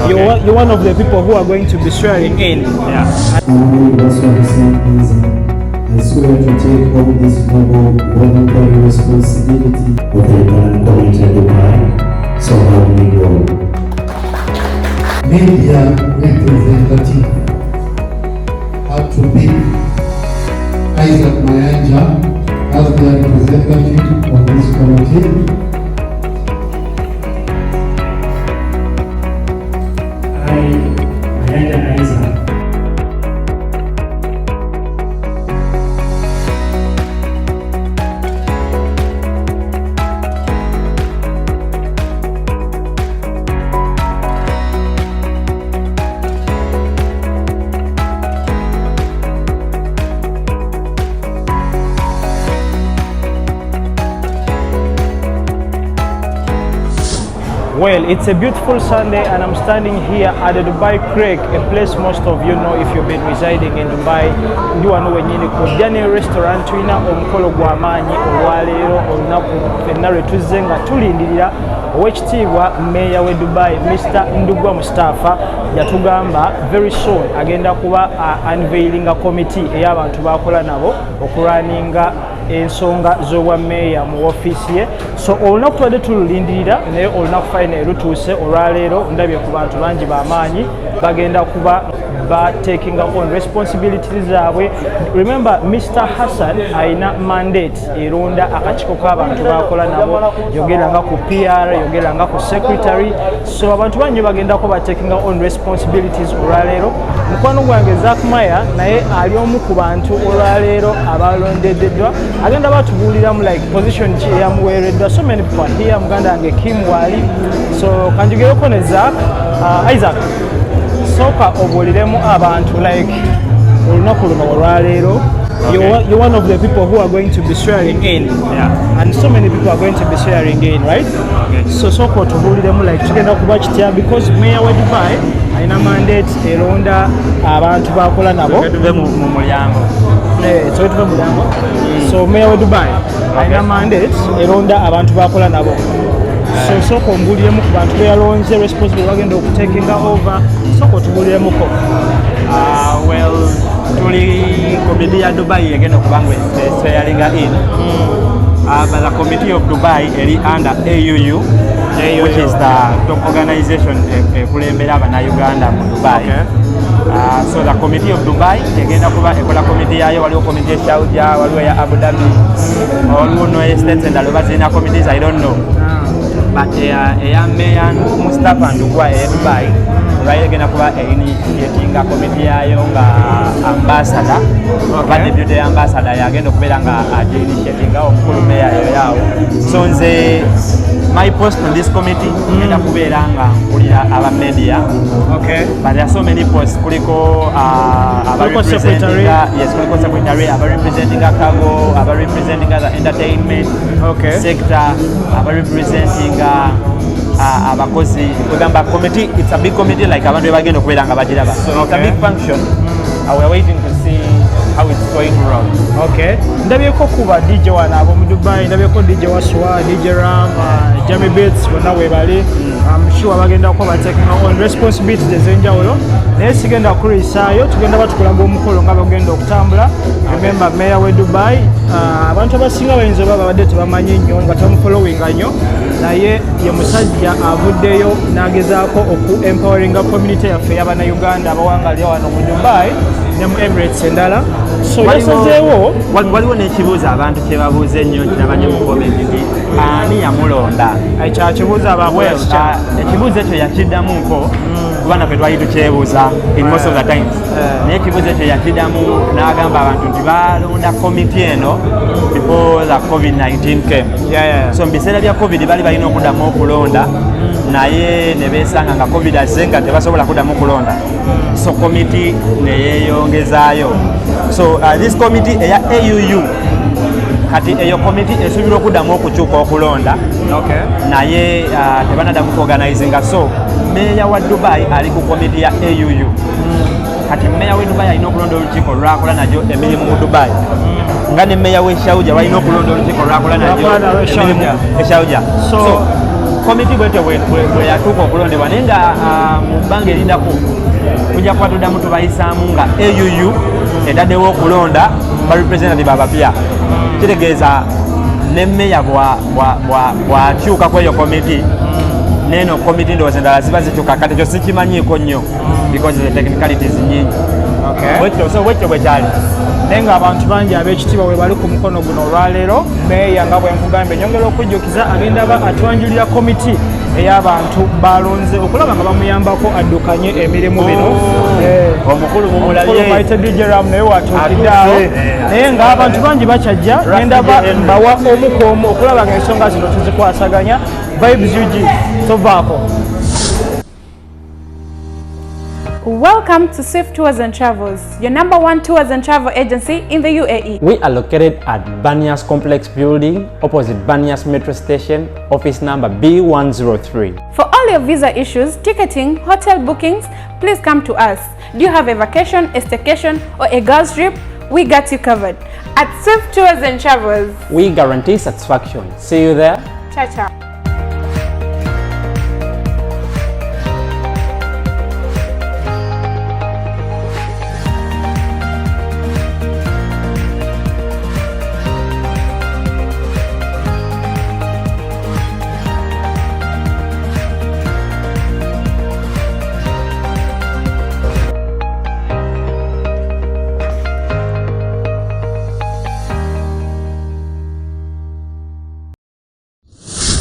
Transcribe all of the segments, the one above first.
You're one of the people who are going to be swearing in. Yeah. That's what I'm saying is I swear to take on this noble voluntary responsibility of the Ugandan community in Dubai, so help me God. Media representative had to be Isaac Mayanja as the representative of this committee. Well, it's a beautiful Sunday and I'm standing here at the Dubai Creek, a place most of you know if you've been residing in Dubai. Ndi wano wenyini ku Jane restaurant tulina omukolo gw'amaanyi olwaleero olunaku fenna lwe tuzze nga tulindirira owekitiibwa meeya we Dubai Mr. Ndugwa Mustapha yatugamba very soon agenda kuba unveiling a committee ey'abantu bakola nabo okulwaninga ensonga z'obwa meeya mu ofiisi ye. So olunaku tubadde tululindirira naye olunaku fayina lutuuse olwaleero ndabye ku bantu bangi b'amaanyi bagenda kuba taking on responsibilities zaabwe. Remember Mr. Hassan aina mandate eronda akakiiko k'abantu bakola nabo, yogeranga ku PR, yogeranga ku secretary. So abantu bangi bagenda kuba taking on responsibilities olwaleero. Mukwano gwange Zack Maya naye ali omu ku bantu olwaleero abalondeddwa agenda batubuuliramu like position ki eyamuweereddwa. So many people here, muganda wange Kim Wali. So kanjugereko ne Zack. Isaac, soka obuuliremu abantu like olunaku luno olwaleero. You're one of the people who are going to be swearing in. Yeah. And so many people are going to be swearing in, right? Okay. So soka otubuuliremu like tugenda kuba kitya because mayor wa Dubai aina mandate eronda abantu bakola nabo. Tuve mu mulyango. So tuve mu mulyango. So mayor wa Dubai aina mandate eronda abantu bakola nabo. So soka ombuliremu ku bantu be yalonze responsible bagenda okutakinga over. Soka otubuuliremuko. Well, tuli committee ya Dubai egenda okubanga swearinga in. But the committee of Dubai eri under AUU, which is the top organization ekulembera abannayuganda mu Dubai. Okay. So the committee of Dubai egenda kuba ekola committee yayo, waliwo committee ya Saudi, waliwo ya Abu Dhabi, waliwo no states and alobazina committees, I don't know. But eya Mayor Mustapha Ndugwa e Dubai right egenda kuba initiating a committee yayo nga ambassador. Okay. Deputy ambassador yagenda okubeera nga initiating omukulu mayor yayo. So nze my post on this committee egenda kubeera nga nkulira aba media. Okay. But there are so many posts. Kuliko secretary. Yes, kuliko secretary, representing a cargo, representing the entertainment sector, representing abakozi. Kugamba committee, it's a big committee like abantu bagenda okubeera nga bagiraba. So it's a big function. We're waiting to see how it's going to run. Okay. Ndabyeko kuba DJ wana abo mu Dubai, ndabyeko DJ Waswa, DJ Ram, Jamie Bates bonna webali. I'm sure bagenda kuba taking on responsibilities ezenjawulo. Naye sigenda kulisaayo, tugenda batukulanga omukolo nga bagenda okutambula. Remember Mayor we Dubai, abantu abasinga bayinza baba badde tebamanyi nnyo nga tamufollowinga nnyo. Naye ye musajja avuddeyo n'agezaako oku empowering community yaffe y'Abannayuganda abawangalira wano mu Dubai ne mu Emirates endala. So yasazeewo waliwo n'ekibuuzo abantu kye babuuza ennyo kirabanye mu comment nti ani yamulonda. Kyakibuuza ababwekikya. Ekibuuzo ekyo yakiddamuko kuba naffe twali tukyebuuza in most of the times. Naye ekibuuzo ekyo yakiddamu n'agamba abantu nti balonda committee eno before the COVID-19 came. So mu biseera bya COVID bali balina okuddamu okulonda naye ne beesanga nga COVID azze nga tebasobola kuddamu okulonda. So committee ne yeeyongezaayo. So this committee eya AUU kati eyo committee esuubirwa okuddamu okukyuka okulonda. Naye tebanaddamu kuorganizinga. So meeya wa Dubai ali ku committee ya AUU. Kati meeya we Dubai alina okulonda olukiiko lwakola najo emirimu mu Dubai. Ngane meeya we Saudi balina okulonda olukiiko lwakola najo emirimu e Saudi. So committee bwe yatuuka okulondebwa naye nga mu bbanga erindako tujja kuba tuddamu tubayisaamu nga AUU etaddewo okulonda ba representative abapya. Kitegeeza ne meya bw'akyuka ku eyo committee neno committee ndowooza endala ziba zikyuka kati ekyo sikimanyiiko nnyo because the technicalities nyingi. So bwekyo bwe kyali naye ng'abantu bangi ab'ekitiibwa bwe bali ku mukono guno olwaleero meeya nga bwe nkugambye nyongera okujjukiza agenda ba atwanjulira komiti ey'abantu balonze okulaba nga bamuyambako addukanye emirimu bino. omukulu mumulabye DJ Ram naye watuukidde awo naye ng'abantu bangi bakyajja genda mbawa omu ku omu okulaba ng'ensonga zino tuzikwasaganya vibes UG tovaako. Welcome to Swift Tours and Travels, your #1 tours and travel agency in the UAE. We are located at Banias Complex Building, opposite Banias Metro Station, office number B103. For all your visa issues, ticketing, hotel bookings, please come to us. Do you have a vacation, a staycation, or a girls trip? We got you covered. At Swift Tours and Travels, we guarantee satisfaction. See you there. Ciao, ciao.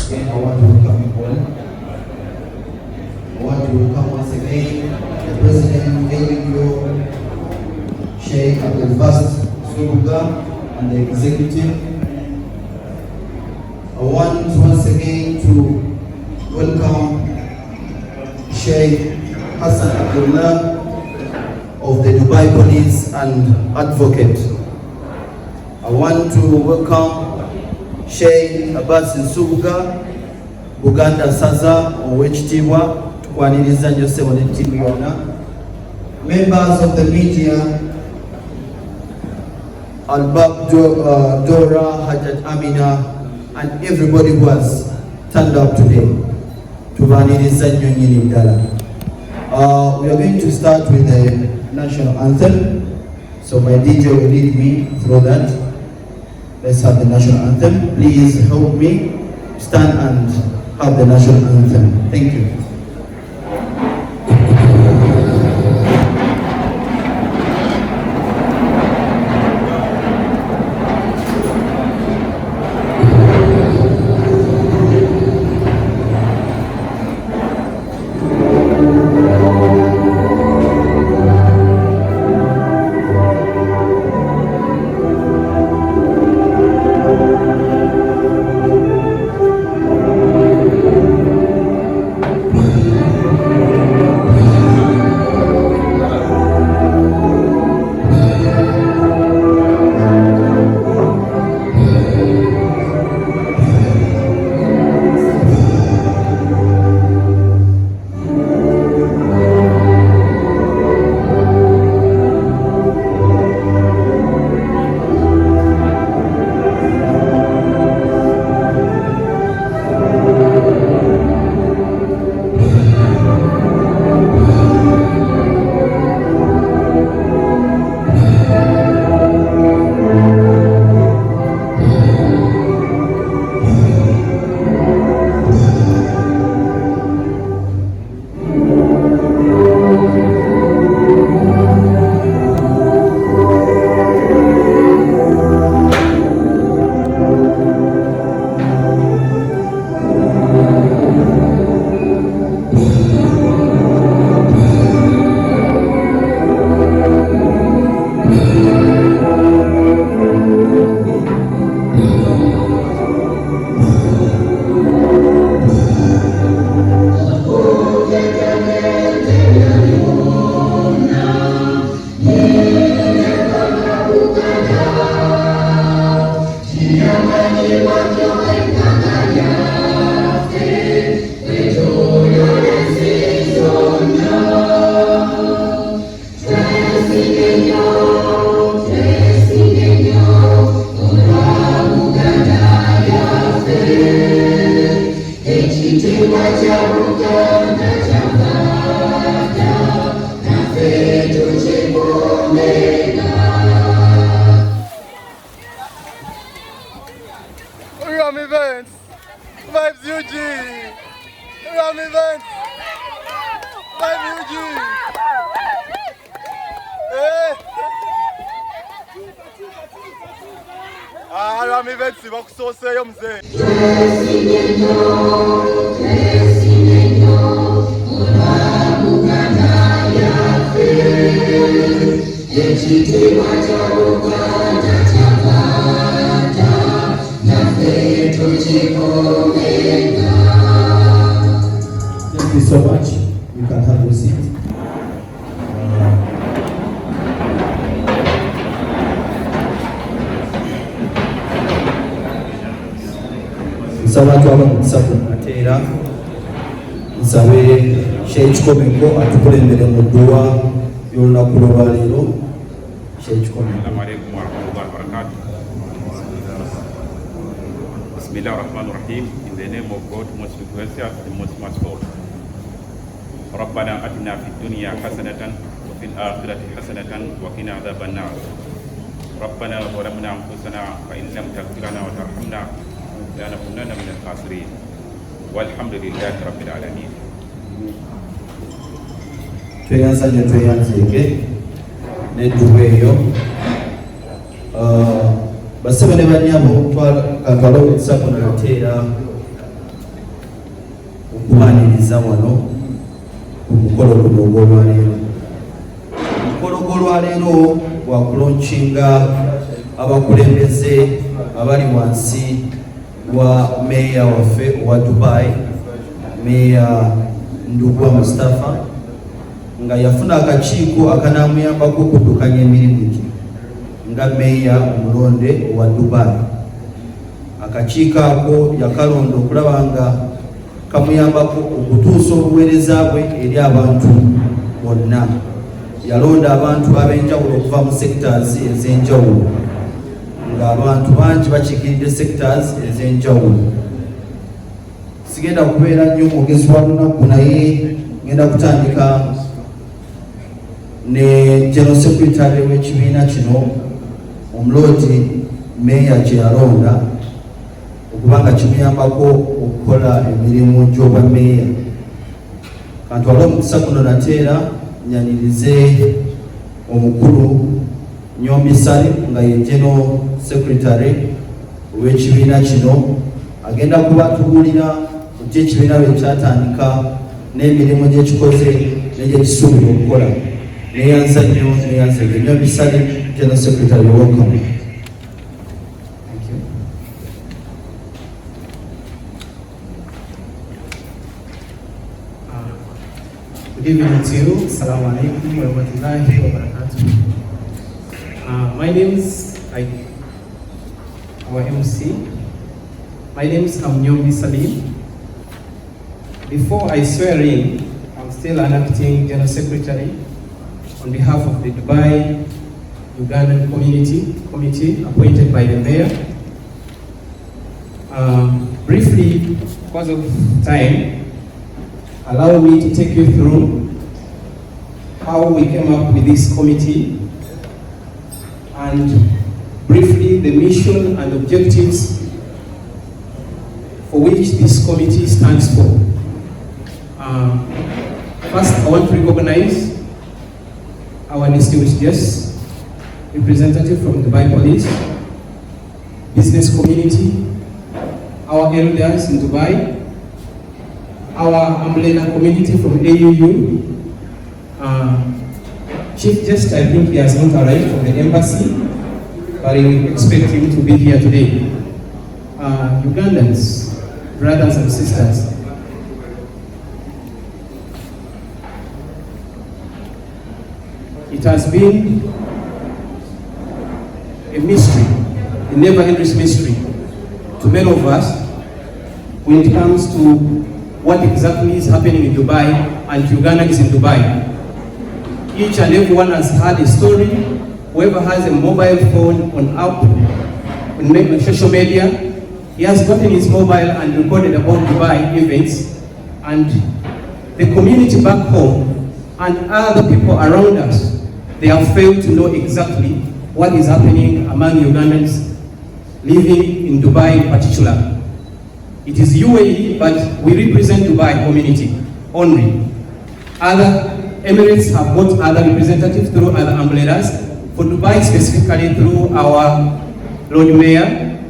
Again, I want to welcome you all. I want to welcome once again the President, AUO, Sheikh Abdul Fast Subuga, and the executive. I want once again to welcome Sheikh Hassan Abdullah of the Dubai Police and Advocate. I want to welcome Sheikh Abbas Nsubuga, Uganda Saza, Owechitiibwa, tukwaniriza nnyo ssebo n'ettiimu yonna. Members of the media, Albab Dora, Hajjat Amina, and everybody who has turned up today. Tubaniriza nnyo nnyini ddala. We are going to start with the national anthem. So my DJ will lead me through that. Let's have the national anthem. Please help me stand and have the national anthem. Thank you. Thank you so much. You can have your seat. Nsaba twabamukisa ku mateera nsabe Sheikh-Komeko atukulembere mu dduwa y'olunaku lw'olwaleero. Sheikh-Komeko. Assalamu alaikum warahmatullahi wabarakatuh. Bismillahirrahmanirrahim. In the name of God, most gracious and most merciful. ربنا آتنا في الدنيا حسنة وفي الآخرة حسنة وقنا عذاب النار. ربنا ظلمنا أنفسنا فإن لم تغفر لنا وترحمنا لنكونن من الخاسرين والحمد لله رب العالمين. Tweyanzanye tweyanzeeke n'edduba eyo basebe ne bannyabo twagala okutisa kuno nateera okubaaniriza wano ku mukolo guno ogw'olwaleero. Omukolo gw'olwaleero gwakulonkinga abakulembeze abali wansi wa meeya waffe owa Dubai, meeya Ndugwa Mustapha, nga yafuna akakiiko akanamuyambako okuddukanya emirimu gye nga meeya omulonde owa Dubai. Akakiiko ako yakalonda okulaba nga kamuyambako okutuusa obuweereza bwe eri abantu bonna. Yalonda abantu ab'enjawulo okuva mu sectors ez'enjawulo, nga abantu bangi bakiikiridde sectors ez'enjawulo. Sigenda kubeera nnyo mwogezi wa lunaku, naye ngenda kutandika ne General Secretary w'ekibiina kino omuloodi meeya gye yalonda okubanga kimuyambako okukola emirimu gy'obwa meeya. Kantwale omukisa guno nateera nyanirize omukulu Nyombi Salim nga ye General Secretary w'ekibiina kino, agenda kubatubuulira ku ekibiina bwe kyatandika n'emirimu gyekikoze n'egyekisuubira okukola. Neyanza nnyo, neyanzege. Nyombi Salim, General Secretary, welcome. Thank you. Good evening to you. Assalamu alaikum wa rahmatullahi wa barakatuh. My name is our MC. My name is Nyombi Salim. Before I swear in, I'm still an acting General Secretary on behalf of the Dubai Ugandan committee appointed by the mayor. Briefly, because of time, allow me to take you through how we came up with this committee and briefly the mission and objectives for which this committee stands for. First, I want to recognize our distinguished guests, representative from Dubai Police, business community, our elders in Dubai, our umbrella community from AUU. Chief Guest, I think he has not arrived from the embassy, but we expect him to be here today. Ugandans, brothers and sisters, it has been a mystery, a never-ending mystery to many of us when it comes to what exactly is happening in Dubai and Uganda is in Dubai. Each and everyone has had a story. Whoever has a mobile phone on social media, he has gotten his mobile and recorded about Dubai events, and the community back home and other people around us, they have failed to know exactly what is happening among Ugandans living in Dubai in particular. It is UAE, but we represent Dubai community only. Other Emirates have got other representatives through other umbrellas. For Dubai specifically through our Lord Mayor,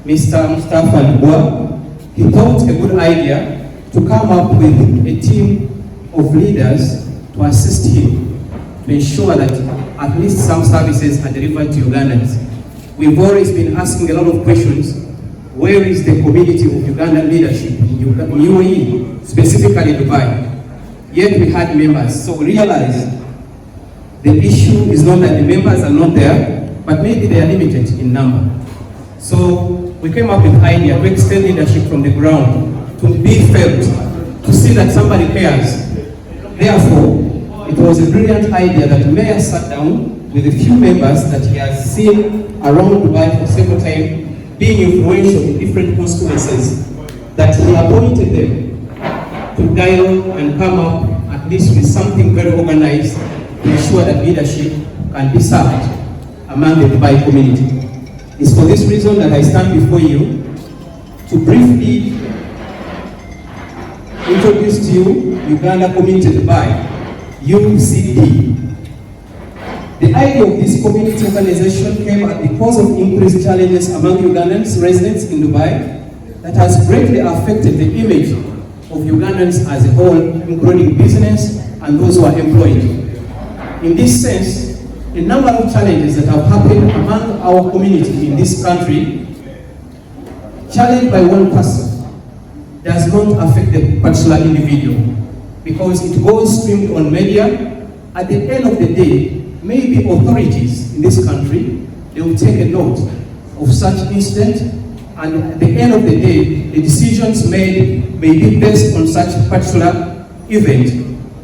Mr. Mustapha Ndugwa, he thought a good idea to come up with a team of leaders to assist him to ensure that at least some services are delivered to Ugandans. We've always been asking a lot of questions. Where is the community of Ugandan leadership in UAE, specifically Dubai? Yet we had members, so we realized the issue is not that the members are not there, but maybe they are limited in number. So we came up with an idea to extend leadership from the ground, to be felt, to see that somebody cares. Therefore, it was a brilliant idea that the mayor sat down with a few members that he has seen around Dubai for several times, being influential in different constituencies, that he appointed them to dialogue and come up at least with something very organized to ensure that leadership can be served among the Dubai community. It's for this reason that I stand before you to briefly introduce to you Uganda Community Dubai, UCD. The idea of this community organization came because of increased challenges among Ugandans residents in Dubai that has greatly affected the image of Ugandans as a whole, including business and those who are employed. In this sense, a number of challenges that have happened among our community in this country, challenged by one person, does not affect the particular individual, because it goes streamed on media. At the end of the day, maybe authorities in this country, they will take a note of such incident, and at the end of the day, the decisions made may be based on such a particular event,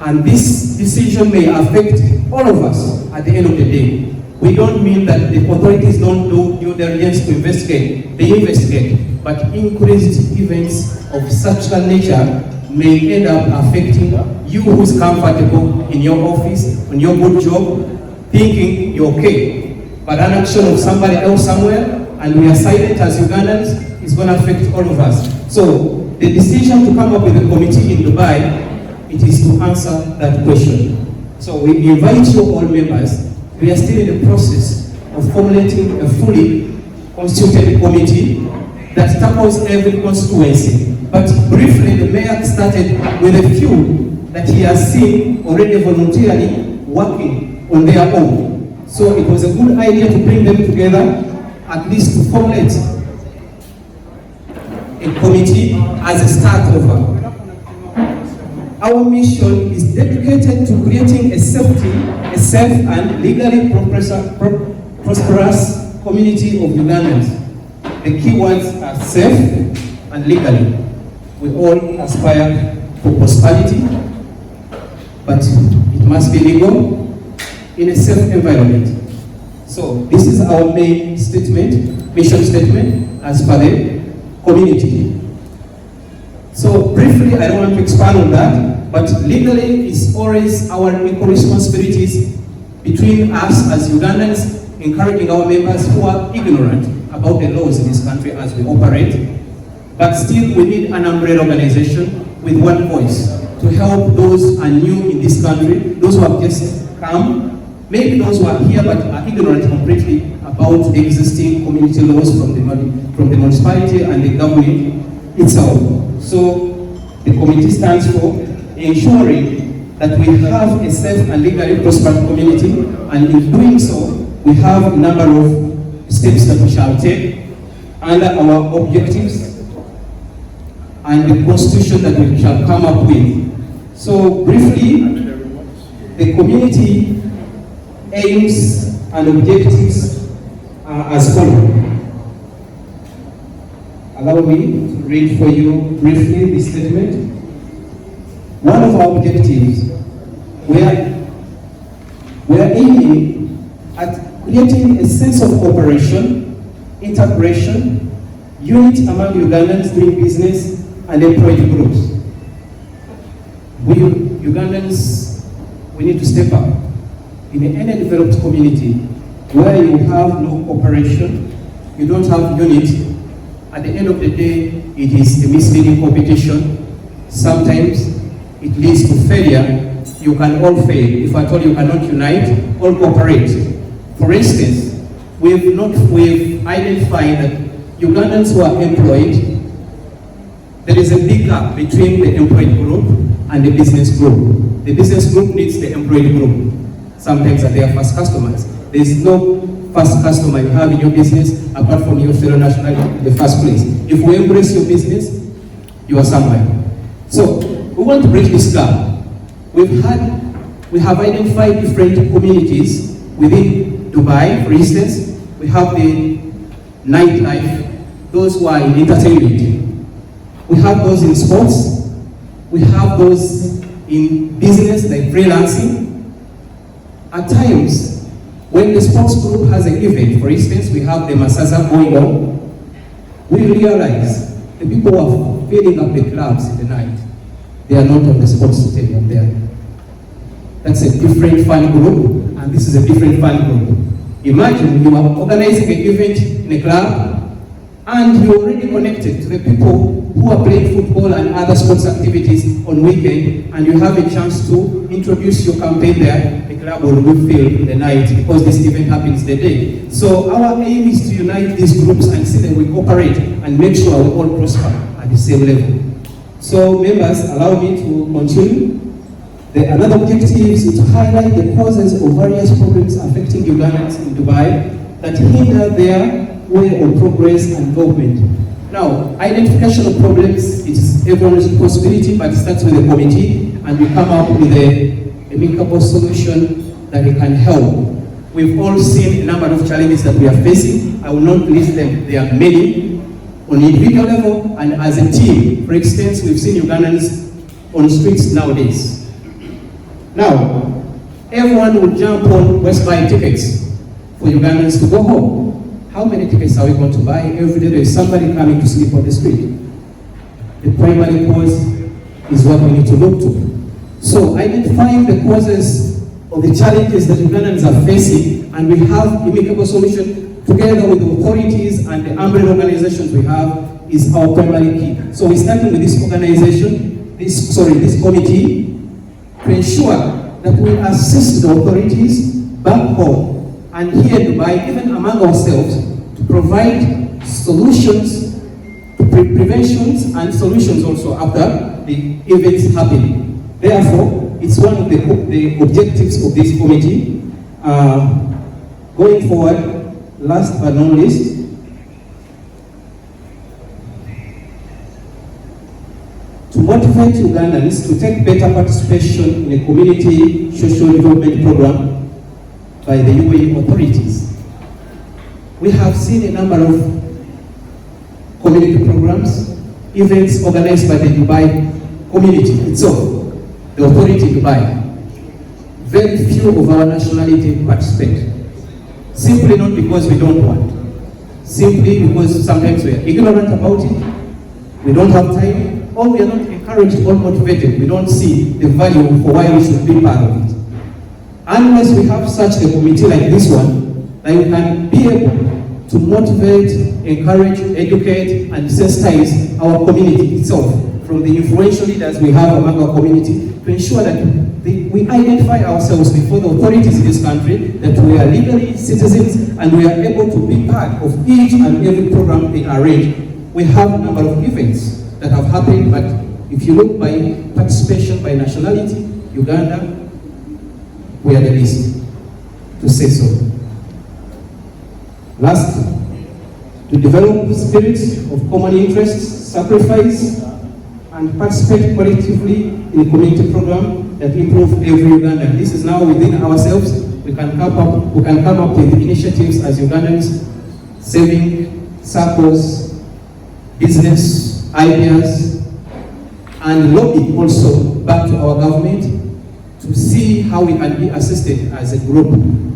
and this decision may affect all of us at the end of the day. We don't mean that the authorities don't do due diligence to investigate, they investigate, but increased events of such a nature may end up affecting you who's comfortable in your office, on your good job, thinking you're okay. But an action of somebody else somewhere, and we are silent as Ugandans, is going to affect all of us. So the decision to come up with a committee in Dubai, it is to answer that question. So we invite you all members. We are still in the process of formulating a fully constituted committee that tackles every constituency. But briefly, the mayor started with a few that he has seen already voluntarily working on their own. So it was a good idea to bring them together, at least to formulate a committee as a start over. Our mission is dedicated to creating a safe and legally prosperous community of Ugandans. The key words are safe and legally. We all aspire for prosperity, but it must be legal in a safe environment. So this is our main statement, mission statement, as per the community. So briefly, I don't want to expand on that, but legally it's always our equal responsibilities between us as Ugandans, encouraging our members who are ignorant about the laws in this country as we operate. But still, we need an umbrella organization with one voice to help those who are new in this country, those who have just come, maybe those who are here but are ignorant completely about the existing community laws from the municipality and the government itself. So the committee stands for ensuring that we have a safe and legally prosperous community, and in doing so, we have a number of steps that we shall take under our objectives and the constitution that we shall come up with. So briefly, the community aims and objectives are as follows. Allow me to read for you briefly this statement. One of our objectives, we are aiming at creating a sense of cooperation, integration, unity among Ugandans doing business and employed groups. We Ugandans, we need to step up. In any developed community where you have no cooperation, you don't have unity, at the end of the day, it is a misleading competition. Sometimes it leads to failure you can all fail. If at all you cannot unite, all cooperate. For instance, we've identified that Ugandans who are employed, there is a big gap between the employed group and the business group. The business group needs the employed group. Sometimes they are first customers. There is no first customer you have in your business apart from your fellow national in the first place. If we embrace your business, you are somewhere. So we want to bridge this gap. We have identified different communities within Dubai. For instance, we have the nightlife, those who are in entertainment. We have those in sports. We have those in business like freelancing. At times, when the sports group has an event, for instance, we have the Masasa going on, we realize the people who are filling up the clubs in the night, they are not on the sports stadium there. That's a different fan group, and this is a different fan group. Imagine you are organizing an event in a club, and you're already connected to the people who are playing football and other sports activities on weekend, and you have a chance to introduce your campaign there. The club will be filled in the night because this event happens the day. So our aim is to unite these groups and see that we cooperate and make sure we all prosper at the same level. So members, allow me to continue. Another objective is to highlight the causes of various problems affecting Ugandans in Dubai that hinder their way of progress and development. Now, identification of problems, it is everyone's responsibility, but it starts with a committee, and we come up with a amicable solution that it can help. We've all seen a number of challenges that we are facing. I will not list them. There are many on individual level and as a team. For instance, we've seen Ugandans on streets nowadays. Now, everyone will jump on West buy tickets for Ugandans to go home. How many tickets are we going to buy? Every day there is somebody coming to sleep on the street. The primary cause is what we need to look to. So identifying the causes of the challenges that Ugandans are facing, and we have amicable solution together with the authorities and the umbrella organizations we have, is our primary key. So we're starting with this organization, this committee, to ensure that we assist the authorities back home and here in Dubai, even among ourselves, to provide solutions, preventions and solutions also after the events happening. Therefore, it's one of the objectives of this committee. Going forward, last but not least, to motivate Ugandans to take better participation in a community social development program by the UAE authorities. We have seen a number of community programs, events organized by the Dubai community itself, the authority in Dubai. Very few of our nationality participate. Simply not because we don't want. Simply because sometimes we are ignorant about it, we don't have time, or we are not encouraged or motivated. We don't see the value for why we should be part of it. Unless we have such a committee like this one, that we can be able to motivate, encourage, educate, and sensitize our community itself from the influential leaders we have among our community to ensure that we identify ourselves before the authorities in this country that we are legally citizens and we are able to be part of each and every program they arrange. We have a number of events that have happened, but if you look by participation by nationality, Uganda, we are the least, to say so. Last, to develop the spirit of common interest, sacrifice, and participate collectively in a community program that improve every Ugandan. This is now within ourselves. We can come up with initiatives as Ugandans, saving circles, business ideas, and lobby also back to our government to see how we can be assisted as a group.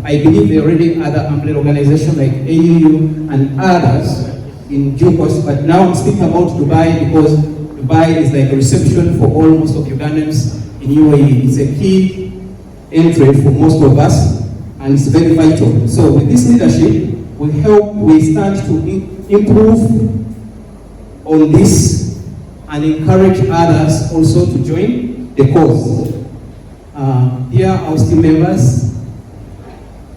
I believe there are already other umbrella organizations like AUU and others in due course, but now I'm speaking about Dubai because Dubai is like a reception for almost of Ugandans in UAE. It's a key entry for most of us, and it's very vital. So with this leadership, we start to improve on this and encourage others also to join the cause. Dear House team members,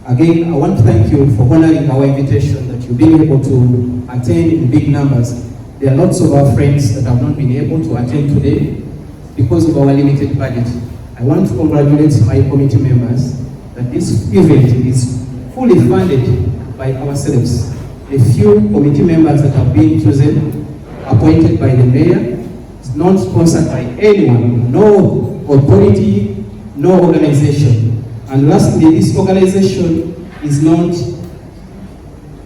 again, I want to thank you for honoring our invitation that you've been able to attend in big numbers. There are lots of our friends that have not been able to attend today because of our limited budget. I want to congratulate my committee members that this event is fully funded by ourselves. The few committee members that have been chosen, appointed by the mayor, is not sponsored by anyone, no authority, no organization. And lastly, this organization is not,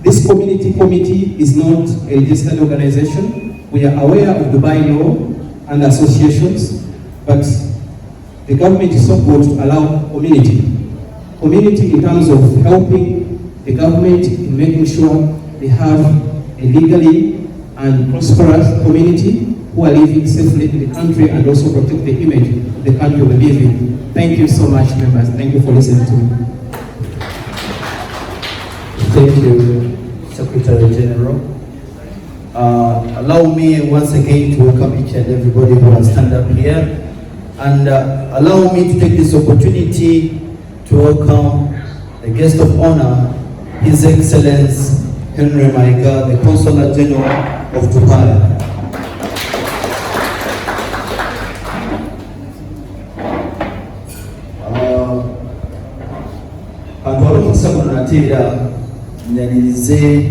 this committee is not a registered organization. We are aware of Dubai law and associations, but the government is so good to allow community in terms of helping the government in making sure they have a legally and prosperous community who are living safely in the country and also protect the image of the country we live in. Thank you so much, members. Thank you for listening to me. Thank you, Secretary General. Allow me once again to welcome each and everybody who has stand up here. And allow me to take this opportunity to welcome the guest of honor, His Excellency Henry Maiga, the Consular General of Dubai. Antwala omusabo nateera nyanirize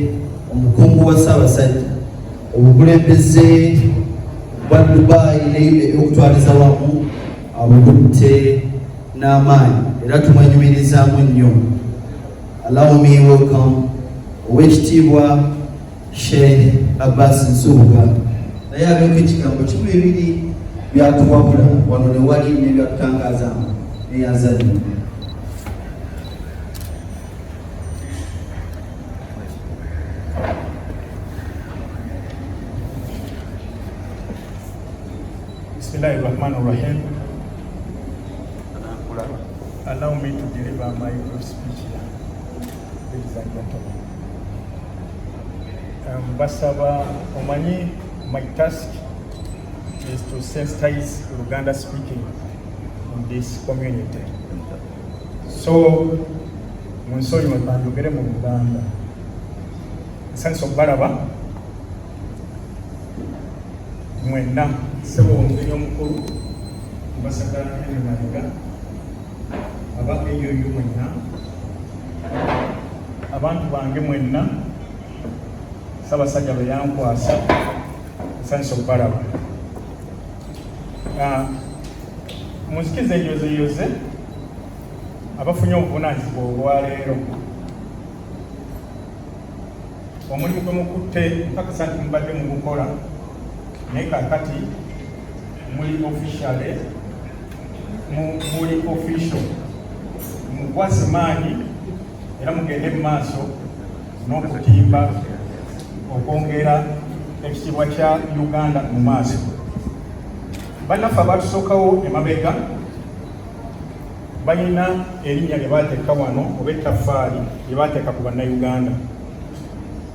omukungu wa Ssaabasajja obukulembeze bwa Dubai okutwaliza wamu abukutte n'amaanyi era tumwenyumirizaamu nnyo. Allow me welcome Oweekitiibwa Sheikh Abbas Nsubuga. Naye abeeko ekigambo kimu ebiri byatuwabula wano ne wali n'ebyatutangazaamu eyanzadde. Bismillahirrahmanirrahim. Allow me to deliver my brief speech here, ladies and gentlemen. Basaba Omani, my task is to sensitize Uganda speaking in this community. So, Munsoyi Mutandugere mu Uganda. Sense of Baraba, mwenna sebo omugenyi omukulu Ambassador Henry Maiga, aba AUU mwenna, abantu bange mwenna, Ssaabasajja bwe yankwasa, Sense of Baraba. Muzikize enyozeyoze abafunye obuvunaanyizibwa olwaleero. Omulimu gwe mukutte mpakasa nti mubadde mu gukola, naye kaakati muli official mugwaze maanyi era mugende mu maaso n'okutimba okwongera ekitiibwa kya Uganda mu maaso. Bannaffe abatusookawo emabega balina erinnya lye baateeka wano oba ettaffaali lye baateeka ku bannayuganda.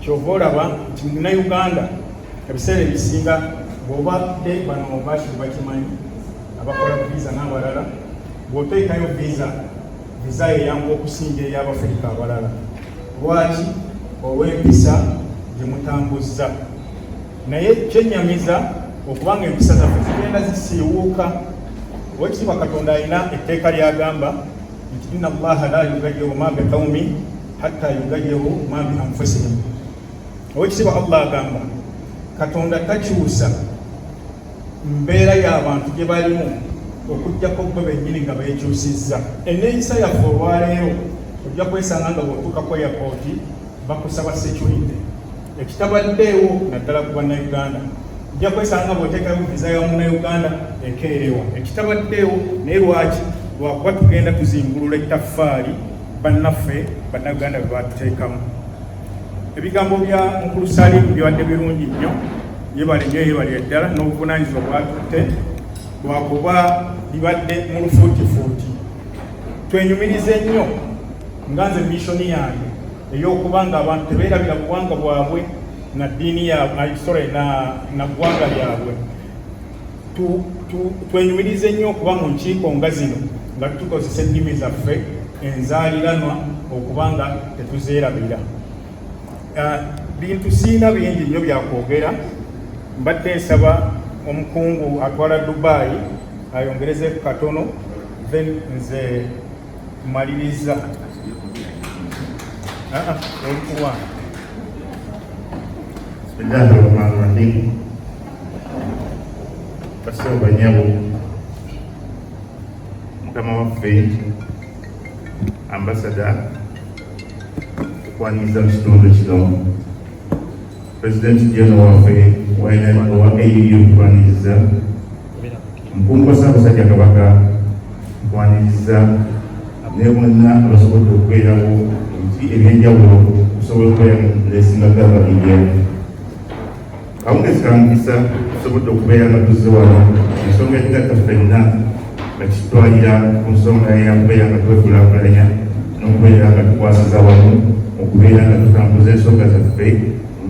Kyova olaba nti munnayuganda ebiseera ebisinga bw'obadde bano baaki bakimanyi abakola visa n'abalala, bw'oteekayo visa eyangu okusinga ey'Abafirika abalala. Lwaki? Olw'empisa gye mutambuzza. Naye kyennyamiza okubanga empisa zaffe zigenda zisiiwuuka. Oweekitiibwa Katonda alina etteeka ly'agamba nti inna Allaha la yugayyiru ma biqawmin hatta yugayyiru ma bi anfusihim. Oweekitiibwa Allah agamba Katonda takyusa mbeera y'abantu gye balimu okuggyako bo bennyini nga beekyusizza. Enneeyisa yaffe olwaleero ojja kwesanga nga bw'otuuka ku airport bakusaba security. Ekitabaddeewo naddala ku bannayuganda, ojja kwesanga bw'oteekayo visa ya munnayuganda ekeerewa. Ekitabaddeewo naye lwaki? Lwakuba tugenda tuzimbulula ettaffaali bannaffe bannayuganda bwe batuteekamu. Ebigambo bya Mukulu Salim bibadde birungi nnyo, yebale ddala n'obuvunaanyizibwa bwatutte lwakuba bibadde mu lufuutifuuti. Twenyumirize nnyo nga nze missoni yange ey'okuba nga abantu tebeerabira buwangwa bwabwe na ddiini yaabwe, na ggwanga lyabwe. Twenyumirize nnyo okuba mu nkiiko nga zino nga tukozesa ennimi zaffe enzaaliranwa okuba nga tetuzeerabira. Bintu siina bingi nnyo byakwogera. Mbadde nsaba omukungu atwala Dubai ayongereze katono then nze maliriza. Olikuwa Bismillahirrahmanirrahim. Basaba banyabo mukama waffe ambasada okwaniriza mu kitundu kino, President General waffe owa AU okwaniriza, mukungu wa Ssaabasajja Kabaka okwaniriza, ne bonna abasobodde okubeerawo ebiti ebyenjawulo okusobola okubeera leesinga gavamenti. Kawungezi ka mukisa tusobodde okubeera nga tuzze wano ensonga ezigatta ffenna nga kitutwalira ku nsonga eyakubeera nga twekulaakulanya n'okubeera nga tukwasiza wamu, okubeera nga tutambuza ensonga zaffe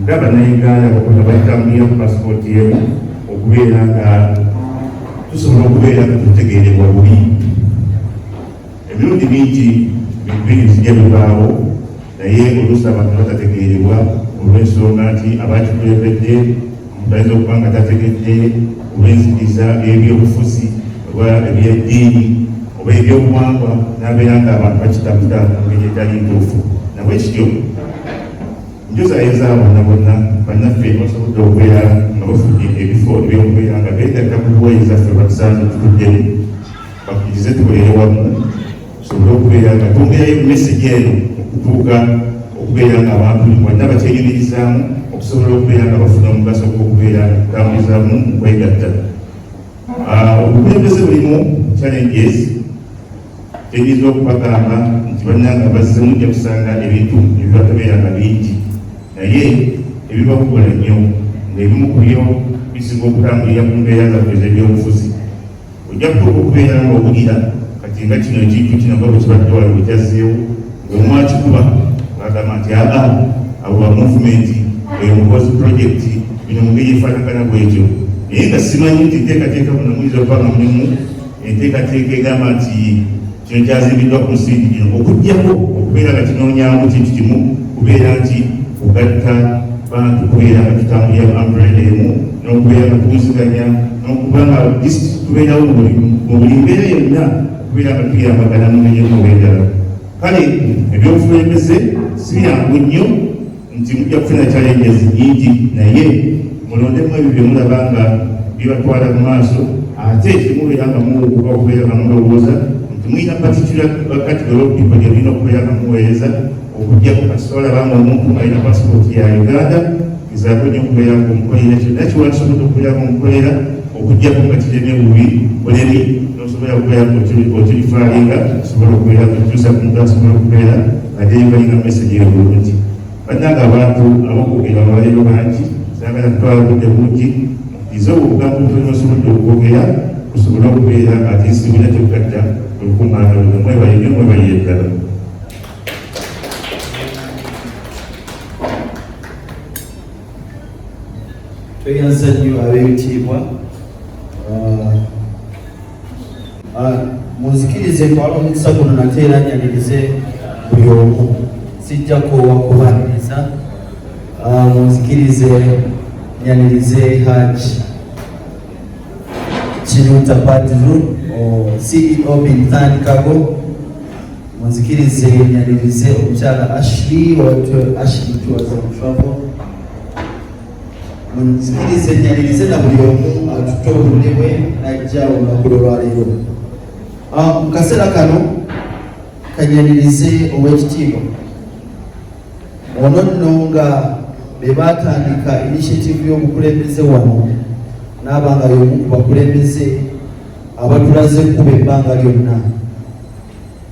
nga bannayuganda bakona bayitambulira ku pasipooti yemu, okubeera nga tusobola okubeera nga tutegeerebwa buli. Emirundi mingi bintu bingi bijja bibaawo, naye oluusi abantu batategeerebwa olw'ensonga nti abakitulemedde bayinza okuba nga tategedde olw'enzikiriza ebyobufuzi oba ebyeddiini oba ebyobuwangwa, n'abeera nga abantu bakitabuta mu ngeri etali ntuufu. Nabwe kityo njozaayeza bonna bonna bannaffe basobodde okubeera nga bafudde ebifo ebyokubeera nga beegatta ku buweereza ffe batusaana tutuddemu, bakkirize tukolere wamu tusobole okubeera nga twongerayo message eno okutuuka okubeera nga abantu bonna bakyeyimirizaamu okusobola okubeera nga bafuna omugaso gw'okubeera tutambulizaamu okwegatta. Obukulembeze bulimu challenges, tegeeza okubagamba nti bannanga bazze mujja kusanga ebintu ebibatabeera nga bingi, naye ebibakukola nnyo ng'ebimu ku byo bisinga okutambulira ku mbeera zaffe ez'ebyobufuzi. Ojja kutuuka okubeera ng'owulira kati nga kino ekintu kino nga bwe kibadde wali bwe kyazzeewo ng'omwakikuba bagamba nti abo ba movement eyo mukozi project bino mu ngeri efaanagana bwekyo, naye nga simanyi nti enteekateeka muno muyinza okuba nga mulimu enteekateeka egamba nti kino kyazimbiddwa ku nsimbi gino, okuggyako okubeera nga kinoonyaamu kintu kimu, kubeera nti kugatta bantu, kubeera nga tutambulira umbrella emu, n'okubeera nga tuwuziganya, n'okuba nga tubeerawo mu buli mbeera yonna, okubeera nga tuyambagana mu ngeri y'okubeerala. Kale ebyobukulembeze si byangu nnyo nti mujja kufuna challenges nyingi, naye mulondemu ebyo bye mulaba nga bibatwala mu maaso, ate temubeera nga muwuguka okubeera nga mulowooza nti mulina particular category of people gye mulina okubeera nga muweereza, okuggyako kasitolaba nga omuntu alina pasipooti ya Uganda gezaako nnyo okubeera nga omukolera kyonna kiwala kisobodde okubeera nga omukolera, okuggyako nga kireme bubi bulemi nosobola okubeera otulifaalinga, osobola okubeera otutuusa ku muntu asobola okubeera adeebalina message ebulungi. Bannanga abantu abakwogera abaleero bangi, saagala kutwala budde bungi, mukirize obugambo butono osobodde okwogera kusobole okubeera ate sibina kyekugatta olukuŋŋaana luno. Mwebaye nnyo, mwebaye ddala. Tweyanza nnyo ab'ebitiibwa. Munzikirize twala omukisa guno nate era nyanirize buli omu, sijjako wakubaniriza. Munzikirize nyanirize Haji Kiruta Badru, CEO Bintan Kago. Munzikirize nyanirize omukyala Ashley Tours and Travel. Munzikirize nyanirize na buli omu atutoolebwe najja olunaku lwaleero. Mu kaseera kano kanyanirize ow'ekitiibwa ono nno nga be baatandika initiative y'obukulembeze wano, n'abanga y'omu ku bakulembeze abatulaze kuba ebbanga lyonna,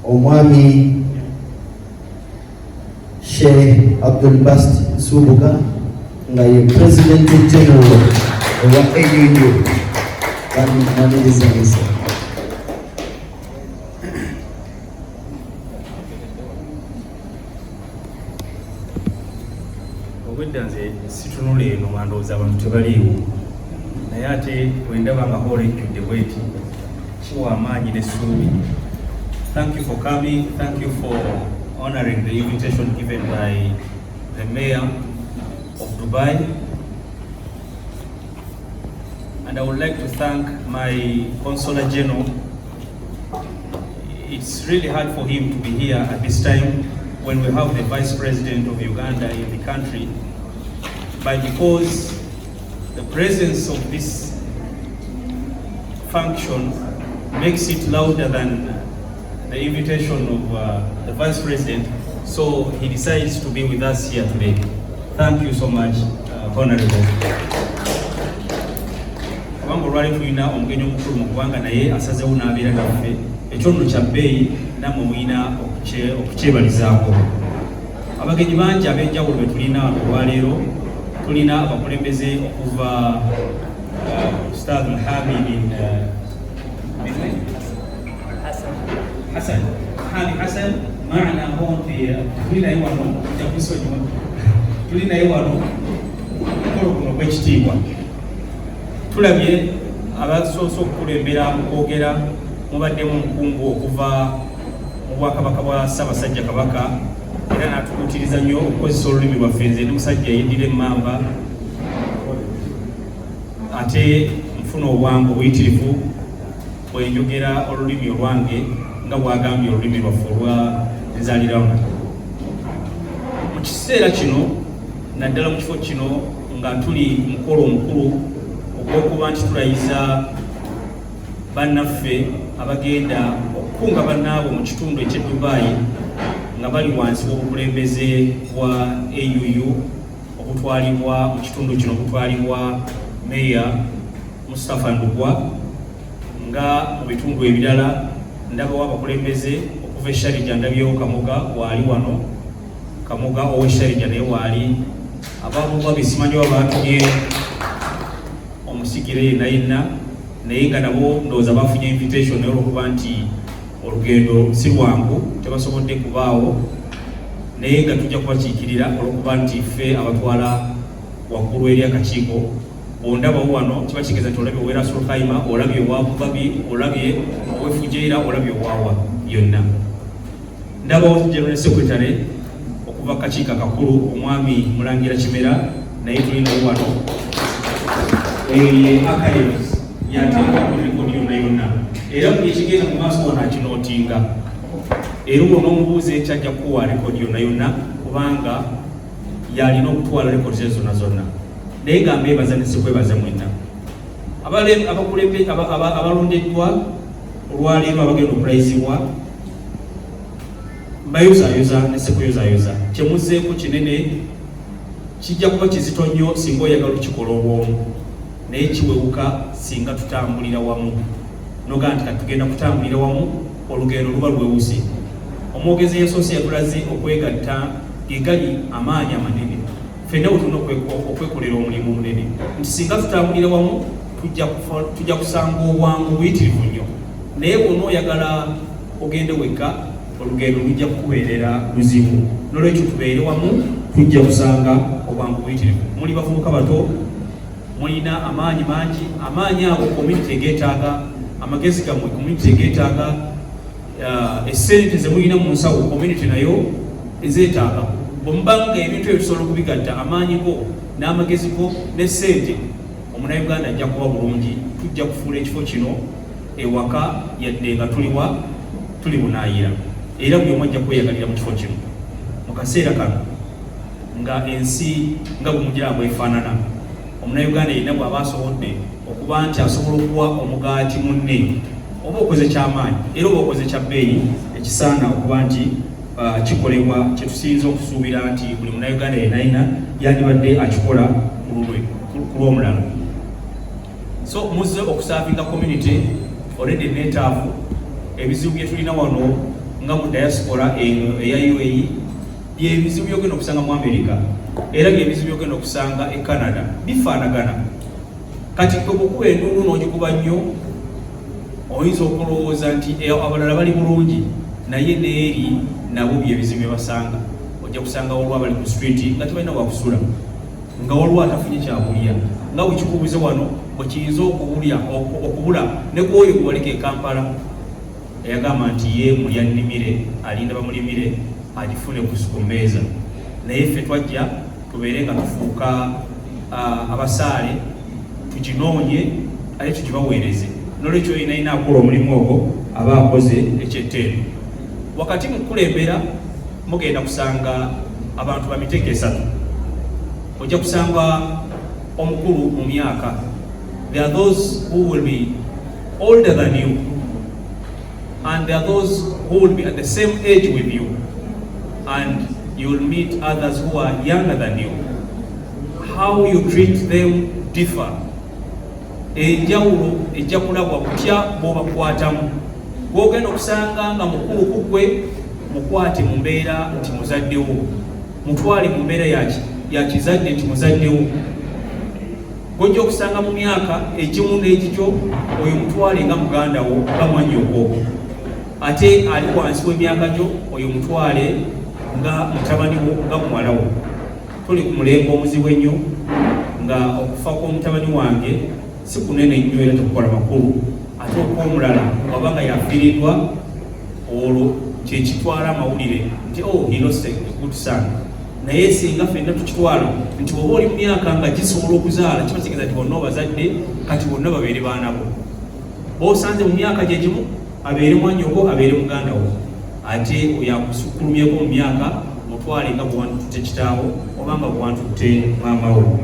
omwami Sheikh Abdul Basti Nsubuga nga ye President General owa AUU. Banyaniriza nsa. Obwedda nze situnula eno mandowooza abantu tebaliiwo, naye ate bwe ndaba nga hoola ejjudde bweti kiwa amaanyi n'essuubi thank you for coming. Thank you for honoring the invitation given by the Mayor of Dubai. And I would like to thank my Consular General. It's really hard for him to be here at this time when we have the Vice President of Uganda in the country. But because the presence of this function makes it louder than the invitation of the Vice President, so he decides to be with us here today. Thank you so much, Honorable. Kubanga olwali tulina omugenyi omukulu mu ggwanga naye asazeewo n'abeera naffe, ekyo nno kya bbeeyi nammwe mulina okukyebalizaako. Abagenyi bangi ab'enjawulo be tulina olwaleero, tulina abakulembeze okuva Ustadh Hamid Hassan maana hon pia tulina iwano yakusonyo tulina iwano kolo kuno kwekitiibwa tulabye abasoose okukulembera mu kwogera mubaddemu omukungu okuva mu bwakabaka bwa Ssaabasajja Kabaka era n'atukuutiriza nnyo okukozesa olulimi lwaffe. Nze ndi musajja yeddira emmamba ate nfuna obwangu obuyitirivu bwenjogera olulimi olwange nga bwagambye olulimi lwaffe olwa nzaalirawo. Mu kiseera kino naddala mu kifo kino nga tuli mukolo omukulu ogw'okuba nti tulayiza bannaffe abagenda okukunga bannaabwe mu kitundu eky'e Dubai nga bali wansi w'obukulembeze bwa AUU obutwalibwa mu kitundu kino obutwalibwa Meya Mustapha Ndugwa, nga mu bitundu ebirala ndabawo abakulembeze okuva e Sharija ndabyewo Kamoga waali wano, Kamoga ow'e Sharija naye waali, abamu bisimanyi babatubye omusigire yenna naye nga nabo ndowooza bafunye invitation naye olwokuba nti olugendo si lwangu tebasobodde kubaawo, naye nga tujja kubakiikirira olwokuba nti ffe abatwala waggulu eri akakiiko bondabawo wano kiba kigeza nti olabye owera Sulhaima, olabye owabubabi, olabye owefujeera, olabye owawa yonna. Ndabawo General Secretary okuva kakiiko akakulu omwami Mulangira Kimera naye tulinawo wano ye Archives yateeka ku rekodi yonna era buli ekigenda mu maaso wano akinootinga era onoomubuuza ekyajja kuwa rekodi yonna kubanga yalina okutwala rekodi ze zonna. Naye nga mbeebaza ne sikwebaza mwenna abalondeddwa olwaleero abagenda okulaizibwa mbayozaayoza ne sikuyozaayoza. Kyemuzzeeko kinene kijja kuba kizito nnyo singa oyagala okikola obwomu, naye kiwewuka singa tutambulira wamu. Noga nti kati tugenda kutambulira wamu, olugendo luba lwewuse. Omwogezi yasoose yatulaze okwegatta gegali amaanyi amanene. Ffenna bwe tulina okwekolera omulimu munene nti singa tutambulira wamu tujja kusanga obwangu buyitirivu nnyo, naye bw'ona oyagala ogende wekka olugendo lujja kukubeerera luzibu. Nolwekyo tubeere wamu tujja kusanga obwangu buyitirivu. Muli bavubuka bato, mulina amaanyi mangi, amaanyi ago community egeetaaga, amagezi gammwe community egeetaaga, essente ze mulina mu nsawo community nayo ezeetaaga. Bwemubanga ebintu ebyo tusobola okubigatta, amaanyi go n'amagezi go n'essente, Omunnayuganda ajja kuba bulungi. Tujja kufuula ekifo kino ewaka yadde nga tuli bunaayira, era buli omu ajja kweyagalira mu kifo kino mu kaseera kano nga ensi nga bwe mugira bwefaanana. Omunnayuganda yenna bw'aba asobodde okuba nti asobola okuwa omugaati munne, oba okoze ky'amaanyi era oba okoze kya bbeeyi, ekisaana okuba nti kikolebwa. Kyetusinza okusuubira nti buli Munnayuganda yenna yandibadde akikola ku lw'omulala. So muzze okusaavinga community already neetaafu ebizibu bye tulina wano nga mu diaspora eya UAE byebizibu byogenda okusanga mu America era byebizibu byogenda okusanga e Canada bifaanagana. Kati bwekuba endundu n'ogikuba nnyo oyinza okulowooza nti abalala bali bulungi, naye neeri nabo byebizibu bye basanga. Ojja kusanga waliwo abali ku street nga tebalina wakusula, nga waliwo atafunye kyakulya, nga bwekikubuze wano bwe kiyinza okubula ne gwoyo gwaleka e Kampala eyagamba nti ye mulya nnimire alinda bamulimire agifune ku mmeeza naye ffe twajja tubeere nga tufuuka abasaale tukinoonye ate tukibaweereze nolwekyo inaina akola omulimu ogwo aba akoze ekyetteero wakati mu kukulembera mugenda kusanga abantu ba miteeko esatu ojja kusanga omukulu mu myaka. There are those who will be older than you and there are those who will be at the same age with you and you will meet others who are younger than you. How you treat them differ. Enjawulo ejja kulabwa kutya bw'obakwatamu. Gw'ogenda okusanga nga mukulu kugwe mukwate mu mbeera nti muzaddewo, mutwale mu mbeera ya kizadde nti muzaddewo. Gw'ojja okusanga mu myaka egimu n'egityo oyo mutwale nga muganda wo nga mwannyoko, ate ali wansi w'emyaka gyo oyo mutwale nga mutabani wo nga muwala wo. Tuli ku mulembe omuzibu ennyo nga okufa kw'omutabani wange si kunene nnyo era tukukola makulu, ate okw'omulala waba nga yafiiriddwa olwo kyekitwala amawulire nti he lost a good son. Naye singa ffenna tukitwala nti oba oli mu myaka nga gisobola okuzaala kiba kitegeeza nti bonna obazadde kati bonna babeere baana bo. B'osanze mu myaka gye gimu abeere mwannyoko abeere muganda wo, ate oyo akusukkulumyeko mu myaka mutwale nga bw'wantutte kitaawo oba nga bw'wantutte maama wo.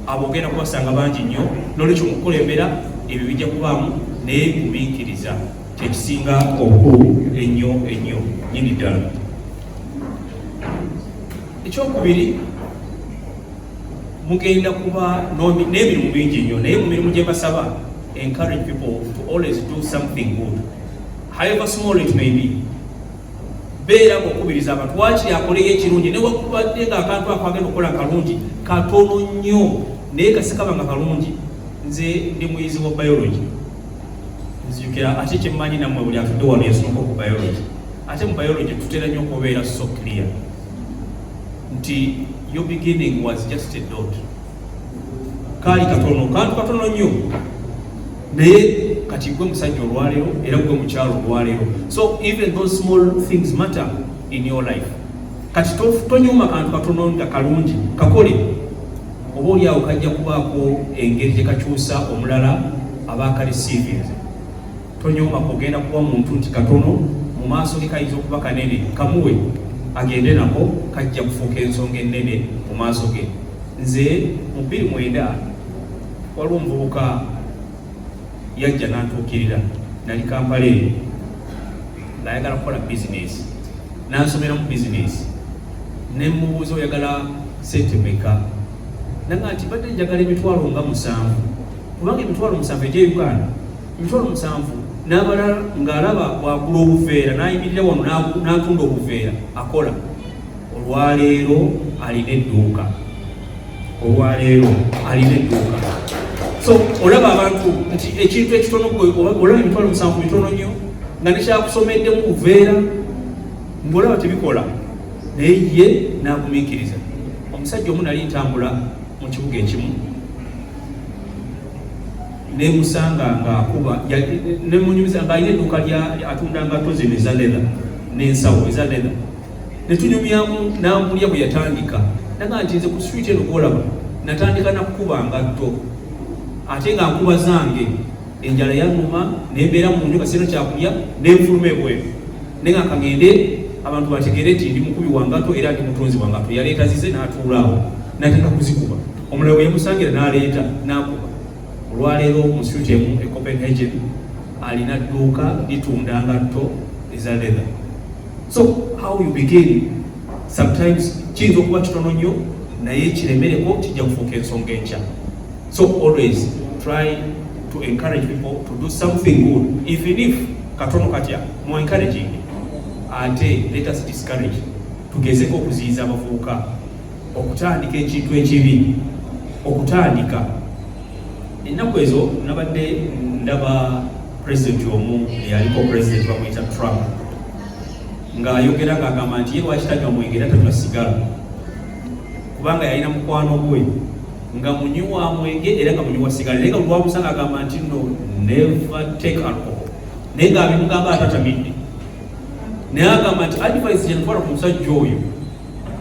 Abo ogenda kubasanga bangi nnyo, n'olwekyo mukulembera ebyo bijja kubaamu naye kubiikiriza kyekisinga obukulu ennyo nnyini ddala. Ekyokubiri, mugenda kuba n'emirimu mingi nnyo, naye mu mirimu gye basaba encourage people to always do something good, however small it may be. Beera ng'okubiriza abantu waakiri akoleyo ekirungi newakubadde ng'akantu ako agenda okukola kalungi katono nnyo naye kasikaba nga kalungi. Nze ndi muyizi wa biology, nzijukira ate kyemmanyi nammwe buli atudde wano yasomako ku biology. Ate mu biology tutera nnyo okubeera so clear nti your beginning was just a dot. Kaali katono, kantu katono nnyo naye kati gwe musajja olwaleero era gwe mukyalo olwaleero. So even those small things matter in your life. Kati tonyuma kantu katono nga kalungi kakole, oba oli awo kajja kubaako engeri gye kakyusa omulala abaakareceivinze. Tonyuma kugenda kuba muntu nti katono mu maaso ge kayinza okuba kanene, kamuwe agende nako kajja kufuuka ensonga ennene mu maaso ge. Nze mu 2009 waliwo omuvubuka yajja n'antuukirira, nali Kampala eyo, ng'ayagala kukola bizinesi, n'ansomera mu bizinesi. Ne mubuuza oyagala sente mmeka? Nanga nti badde njagala emitwalo nga 7, kubanga emitwalo 7 egye Uganda, emitwalo 7 n'abalala ng'alaba bwagula obuveera n'ayimirira wano n'atunda obuveera akola. Olwaleero alina edduuka, olwaleero alina edduuka. So olaba abantu nti ekintu ekitono olaba emitwalo 7 bitono nnyo nga nekyakusomeddemu buveera ng'olaba tebikola, naye ye n'agumiikiriza. Omusajja omu nali ntambula mu kibuga ekimu nemusanga ng'akuba nemunyumiza ng'alina edduuka atunda ngatto zino eza leather n'ensawo eza leather. Ne tunyumyamu n'ambulya bwe yatandika, naga nti nze ku street eno gw'olaba natandika nakukuba ngatto ate nga nkuba zange enjala yannuma nembeera mu nju nga sirina kyakulya nenfuluma ebweru naye nga kagende abantu bategere nti ndi mukubi wa ngatto era ndi mutunzi wa ngatto. Yaleeta zize n'atuulaawo n'ateeka kuzikuba, omulala we yamusangira n'aleeta n'akuba. Olwaleero mu street emu e Copenhagen alina dduuka litunda ngatto eza leather. So how you begin sometimes kiyinza okuba kitono nnyo naye kiremereko kijja kufuuka ensonga enkya. So always try to encourage people to do something good, even if katono katya mu encouraging. Ate let us discourage, tugezeko okuziyiza abavubuka okutandika ekintu ekibi, okutandika. Ennaku ezo nabadde ndaba president omu eyaliko president bamuyita Trump ng'ayogera ng'agamba nti ye lwaki tanywa mwenge era tanywa sigala, kubanga yalina mukwano gwe nga munywa mwenge era nga munywa sigala. Naye nga lwamusanga agamba nti no, never take alcohol. naye ng'abimugamba atatamidde naye agamba nti advice gyenatwala ku musajja oyo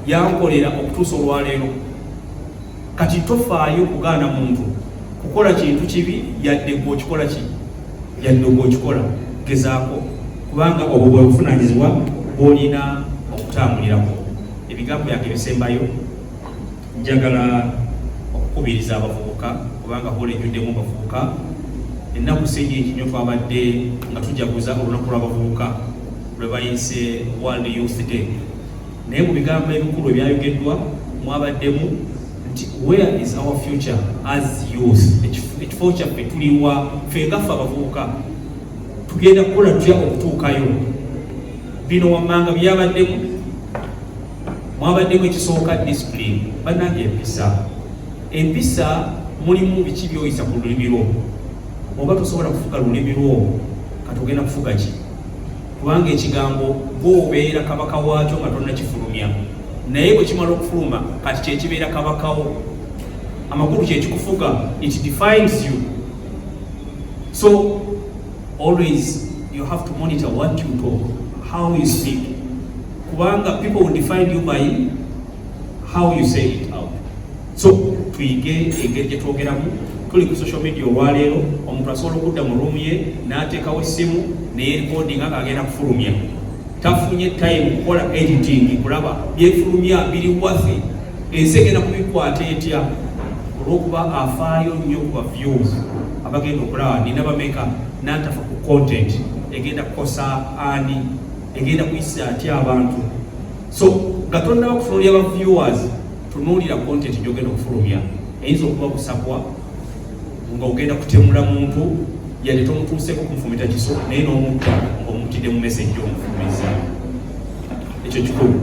yankolera okutuusa olwaleero kati tofaayo kugaana muntu kukola kintu kibi yadde gw'okikola ki yadde gw'okikola gezaako kubanga obwo bwe buvunaanyizibwa bw'olina okutambulirako. Ebigambo byange bisembayo njagala okukubiriza abavubuka kubanga bwolejjuddemu abavubuka ennaku ssennyingi nnyo twabadde nga tujaguza olunaku lw'abavubuka lwe bayise World Youth Day, naye mu bigambo ebikulu ebyayogeddwa mwabaddemu nti where is our future as youth, ekifo kyaffe tuliwa ffe nga ffe abavubuka tugenda kukola tutya okutuukayo. Bino wammanga byabaddemu mwabaddemu ekisooka discipline, bannange empisa mulimu biki byoyisa ku lulimi lwo. Oba tosobola kufuga lulimi lwo katugenda kufuga ki? Kubanga ekigambo gw'obeera kabaka waakyo nga tonnakifulumya, naye bwe kimala okufuluma kati kyekibeera kabakawo. Amakulu kyekikufuga, it defines you. So always you have to monitor what you talk, how you speak. Kubanga people will define you by how you say it out. So tuyige engeri gye twogeramu. Tuli ku social media olwaleero omuntu asobola okudda mu room ye n'ateekawo essimu neyerekodinga ng'agenda kufulumya. Tafunye time kukola editing kulaba byefulumya biri wafe ensi egenda kubikwata etya olw'okuba afaayo nnyo ku views abagenda okulaba nina bameka n'atafa ku content egenda kukosa ani egenda kuyisa atya abantu. So nga tonnaba kutunulira ba viewers tunuulira content gy'ogenda okufulumya eyinza okuba busabwa nga ogenda kutemula muntu yali tomutuuseeko kumufumita kiso naye n'omutta ng'omutidde mu message gy'omufumiza. Ekyo kikulu.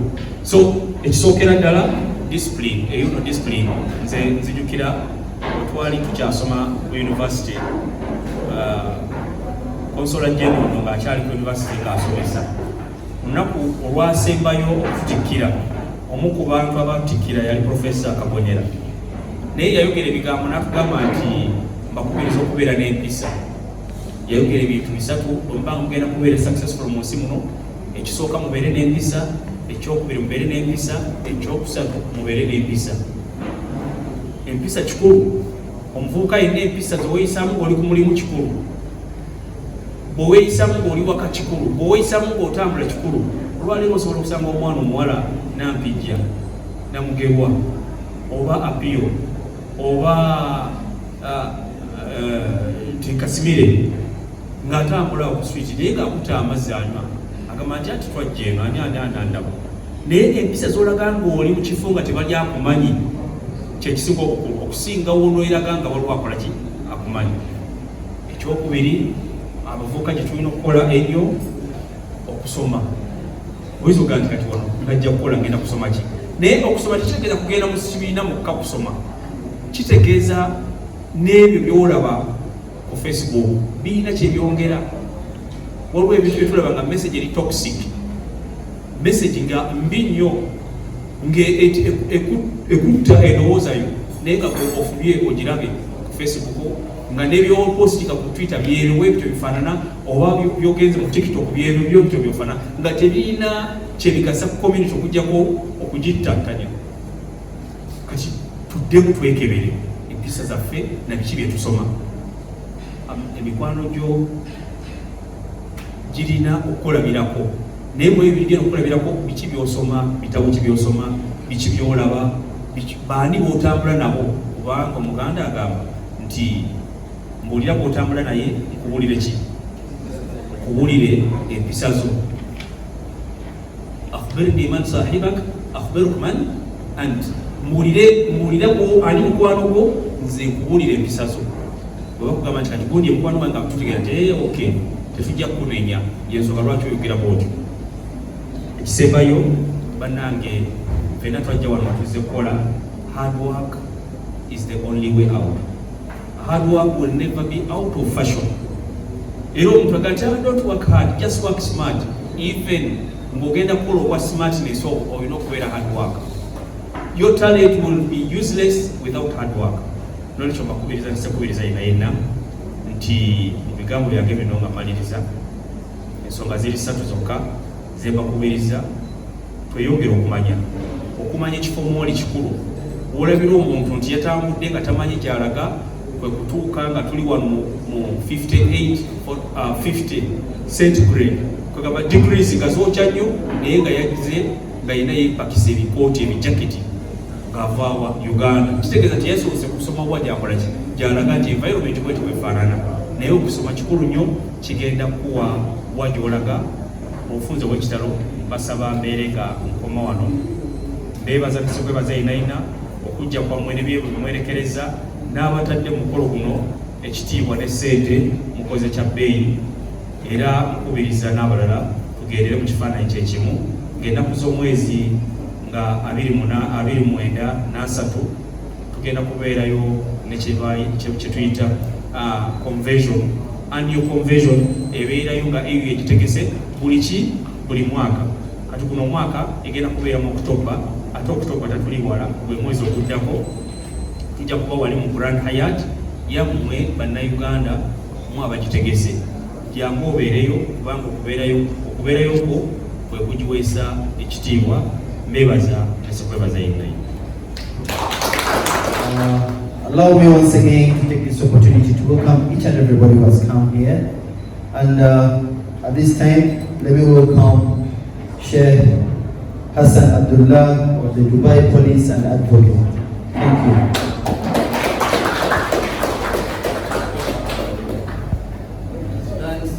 So ekisookera ddala discipline, eyo no discipline nze nzijukira bwe twali tukyasoma ku university konsola general ng'akyali ku university ng'asomesa olunaku olwasembayo okutikkira omu ku bantu abatikkira yali Professor Kabonera, naye yayogera ebigambo n'atugamba nti mbakubiriza okubeera n'empisa. Yayogera ebintu bisatu olubanga mugenda kubeera successful mu nsi muno. Ekisooka mubeere n'empisa, ekyokubiri mubeere n'empisa, ekyokusatu mubeere n'empisa. Empisa kikulu. Omuvubuka yenna empisa zeweeyisaamu ng'oli ku mulimu kikulu, bw'oweeyisamu ng'oli waka kikulu, bw'oweeyisamu ng'otambula kikulu. Olwaleero osobola okusanga omwana omuwala nampijja namugebwa oba apiyo oba tikasimire ng'atambula ku switi naye ng'akuta amazzi anywa agamba nti ati twajja eno ani andaba. Naye empisa z'olaga ng'oli mu kifo nga tebali akumanyi kyekisinga obukulu okusinga wonooeraga nga waliwo akola ki akumanyi. Ekyokubiri abavubuka gye tulina okukola ennyo okusoma. Oyinza ogaa nti kati wano ngajja kukola ngenda kusoma ki, naye okusoma tekitegeeza kugenda mu kibiina mukka kusoma, kitegeeza n'ebyo by'olaba ku Facebook birina kyebyongera. Waliwo ebintu bye tulaba nga message eri toxic, message nga mbi nnyo ng'ekutta endowooza yo naye nga ofubye ogirabe ku Facebook nga n'ebyopostika ku Twitter byerewo ebyo bifaanana oba byogenze mu TikTok byerewo byo byofaanana nga tebirina kyebigasa ku community okugyako okugittattanya. Kati tuddemu twekebere empisa zaffe na biki bye tusoma. Emikwano gyo girina okukolabirako, naye mu ebyo bigenda okukolabirako biki by'osoma, bitabo ki by'osoma, biki by'olaba, baani b'otambula nabo. Kubanga Omuganda agamba nti mbuulira bw'otambula naye nkubulire ki? Nkubulire empisa zo. Akhbirni man sahibak akhbiruk man ant. Mbuulire ani mukwano gwo nze nkubulire empisa zo. Bwe bakugamba nti kati gundi mukwano gwange akututegeera nti okay tetujja kukunenya yensonga lwaki oyogera bwotyo. Ekisembayo bannange ffenna twajja wano tuzze kukola. Hard work is the only way out. Hard work will never be out of fashion. Era omuntu agamba don't work hard, just work smart. Even ng'ogenda kukola okwa smartness olina okubeera hard work. Your talent will be useless without hard work. Nolwekyo mbakubiriza nsekubiriza yenna yenna nti mu bigambo byange bino nga maliriza ensonga ziri 3 zokka zembakubiriza tweyongere okumanya ekifo mwoli kikulu. Olabira omuntu nti yatambudde nga tamanyi gyalaga kwe kutuuka nga tuli wano mu 50 centigrade kwegamba degrees nga zookya nnyo naye nga yagize nga yina yepakisa ebikooti ebijaketi ng'avaawa Uganda. Kitegeeza nti yasoose kusoma wa gyakola ki gyalaga nti environment bwetu bwefaanana, naye okusoma kikulu nnyo kigenda kuwa wagyolaga obufunze bw'ekitalo. Basaba mbeere nga nkoma wano beebaza bisikwebaza inaina okujja kwammwe ne byemwerekereza n'abatadde mukolo guno ekitiibwa ne ssente mukoze kya bbeeyi, era nkubiriza n'abalala tugendere mu kifaananyi kyekimu ng'ennaku z'omwezi nga 29 tugenda kubeerayo ne kye tuyita conversion. Annual conversion ebeerayo nga eyo egitegese buli mwaka. Kati guno mwaka egenda kubeera mu October, ate October tatuli wala, gwe mwezi oguddako tujja kuba wali mu Grand Hyatt yammwe bannayuganda mu abagitegese. Jangu obeereyo kubanga okubeerayo kwo kwe kugiweesa ekitiibwa. Mbebaza nasekwebaza yenna. Allow me once again to take this opportunity to welcome each and everybody who has come here. And at this time, let me welcome Sheikh Hassan Abdullah of the Dubai Police and Advocate. Thank you. Thanks.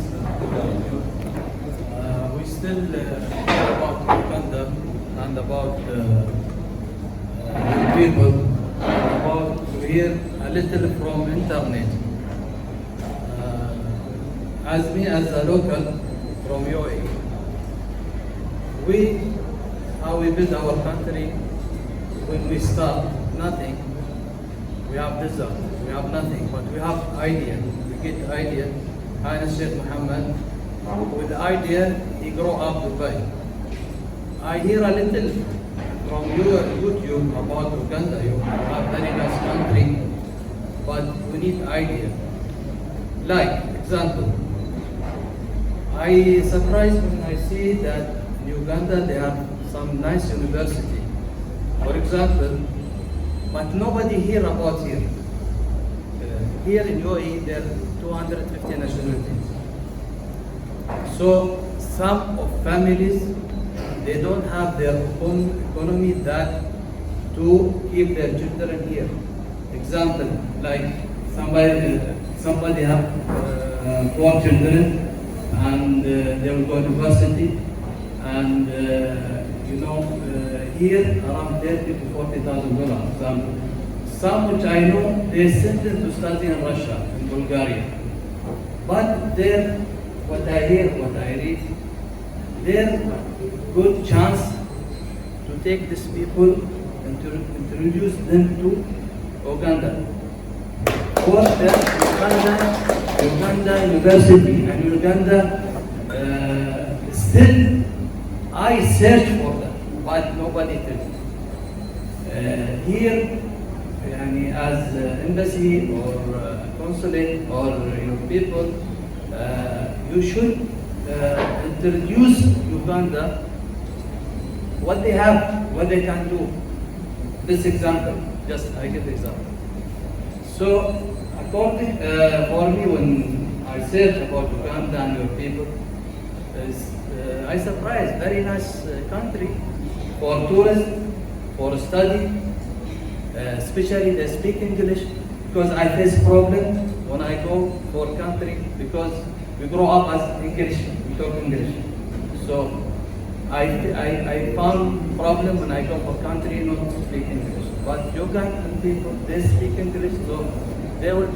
We still about Uganda and about people, about to hear a little from internet. As me as a local from UAE, how we build our country. When we start nothing, we have desert, we have nothing, but we have idea. We get idea. Highness Sheikh Muhammad, with the idea, he grew up Dubai. I hear a little from your YouTube about Uganda. You have very nice country, but we need idea. Like example, I surprised when I see that in Uganda they have some nice university, for example, but nobody hear about here. Here in UAE there are 250 nationalities. So some of families, they don't have their own economy that to keep their children here. Example, like somebody have 4 children and they will go to university, and here around $30,000 to $40,000. Some which I know, they sent them to study in Russia, in Bulgaria. But there, what I hear, what I read, there good chance to take these people and to introduce them to Uganda. For the Uganda University and Uganda, still I search for them, but nobody tells me. Here, as embassy or consulate or your people, you should introduce Uganda, what they have, what they can do. This example, just I give example. So, according for me, when I search about Uganda and your people, I surprised, very nice country for tourism, for study, especially they speak English, because I face problem when I go for country, because we grow up as English, we talk English. So I found problem when I go for country not to speak English. But Ugandan people, they speak English, so there will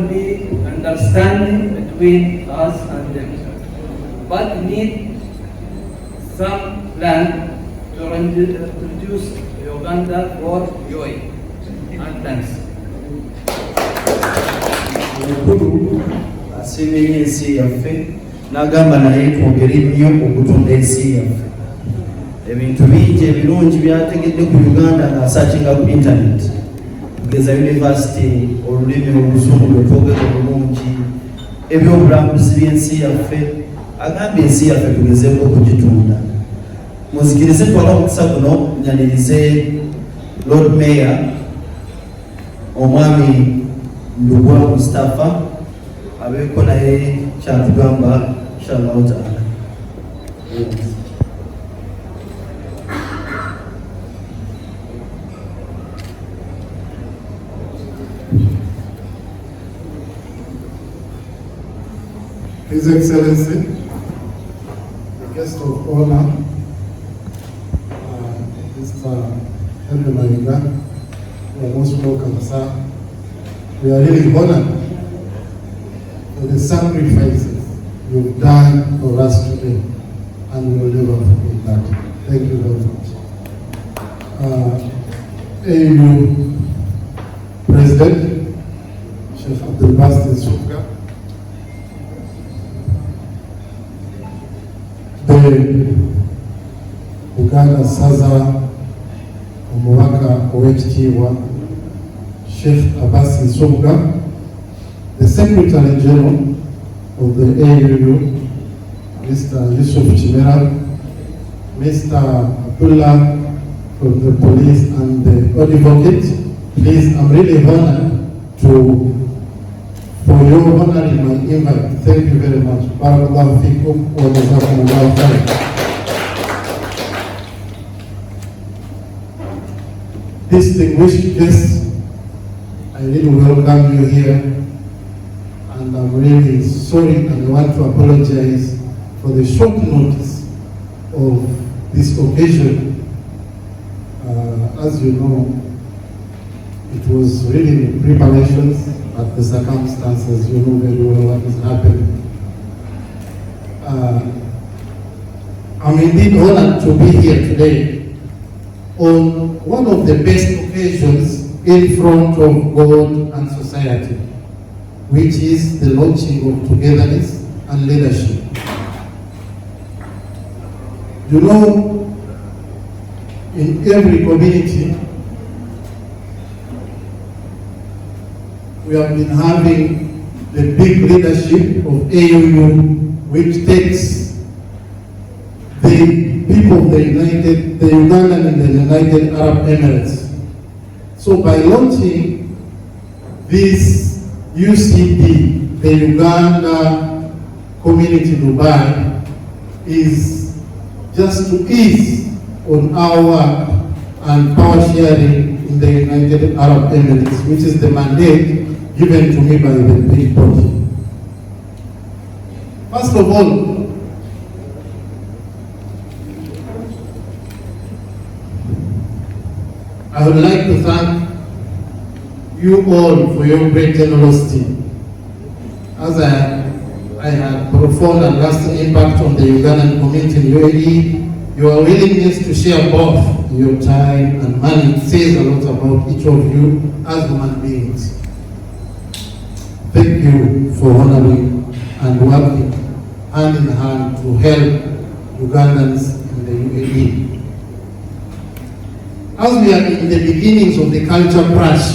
be understanding between us and them. But need some plan to introduce Uganda for UAE. And thanks. Asimenye ensi yaffe n'agamba naye twongere nnyo okutunda ensi yaffe. Ebintu bingi ebirungi byategedde ku Uganda ng'asaakinga ku internet. Kugeza university, olulimi oluzungu lwe twogera obulungi, ebyobulambuzi by'ensi yaffe, agambye ensi yaffe tugezeeko okugitunda. Muzikirize twala omukisa guno nyanirize Lord Mayor omwami Ndugwa Mustapha abeeko naye kyatugamba inshallah taala. His Excellency, the guest of honor, Mr. Henry Mayiga, you are most welcome, sir. We are really honored for the sacrifices you've done for us today, and we will never forget that. Thank you very much. AU President, Sheikh Abdul Basit Suka, the Uganda Saza Omubaka Owekitiibwa Sheikh Abbas Nsonga, the Secretary General of the AUU, Mr. Yusuf Chimera, Mr. Abdullah from the police and the advocate. Please, I'm really honored for your honoring my invite. Thank you very much. Barakallahu fikum wa jazakumullahu khairan. Distinguished guests, I really welcome you here, and I'm really sorry and I want to apologize for the short notice of this occasion. As you know, it was really in preparations, but the circumstances, you know very well what is happening. I'm indeed honored to be here today on one of the best occasions in front of God and society, which is the launching of togetherness and leadership. You know, in every community, we have been having the big leadership of AUU, which takes the people of the Ugandan and the United Arab Emirates. So by launching this UCD, the Uganda Community Dubai, is just to ease on our work and power sharing in the United Arab Emirates, which is the mandate given to me by the big body. First of all, I would like to thank you all for your great generosity. As I had profound and lasting impact on the Ugandan community in UAE, your willingness to share both your time and money says a lot about each of you as human beings. Thank you for honoring and working hand in hand to help Ugandans in the UAE. As we are in the beginnings of the culture crash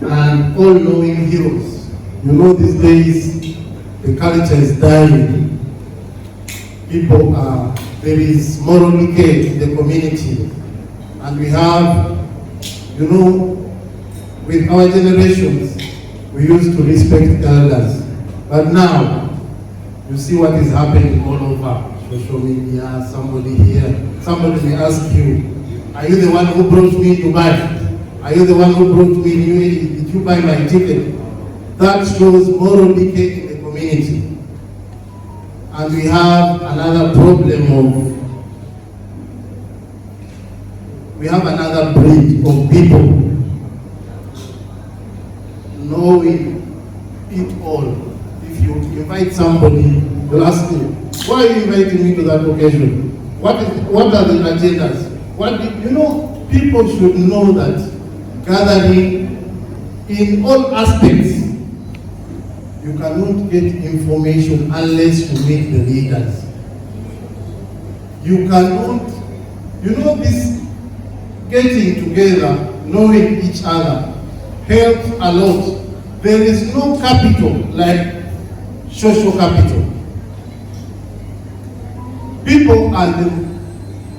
and all-knowing heroes, you know these days the culture is dying. People there is moral decay in the community, and we have, you know, with our generations, we used to respect elders, but now you see what is happening all over social media. Somebody here, somebody may ask you, are you the one who brought me to Dubai? Are you the one who brought me in UAE? Did you buy my ticket? That shows moral decay in the community. And we have another problem we have another breed of people knowing it all. If you invite somebody, they'll ask you, why are you inviting me to that occasion? What are the agendas? You know, people should know that gathering in all aspects, you cannot get information unless you meet the leaders. You cannot, you know, this getting together, knowing each other, helps a lot. There is no capital like social capital. People are the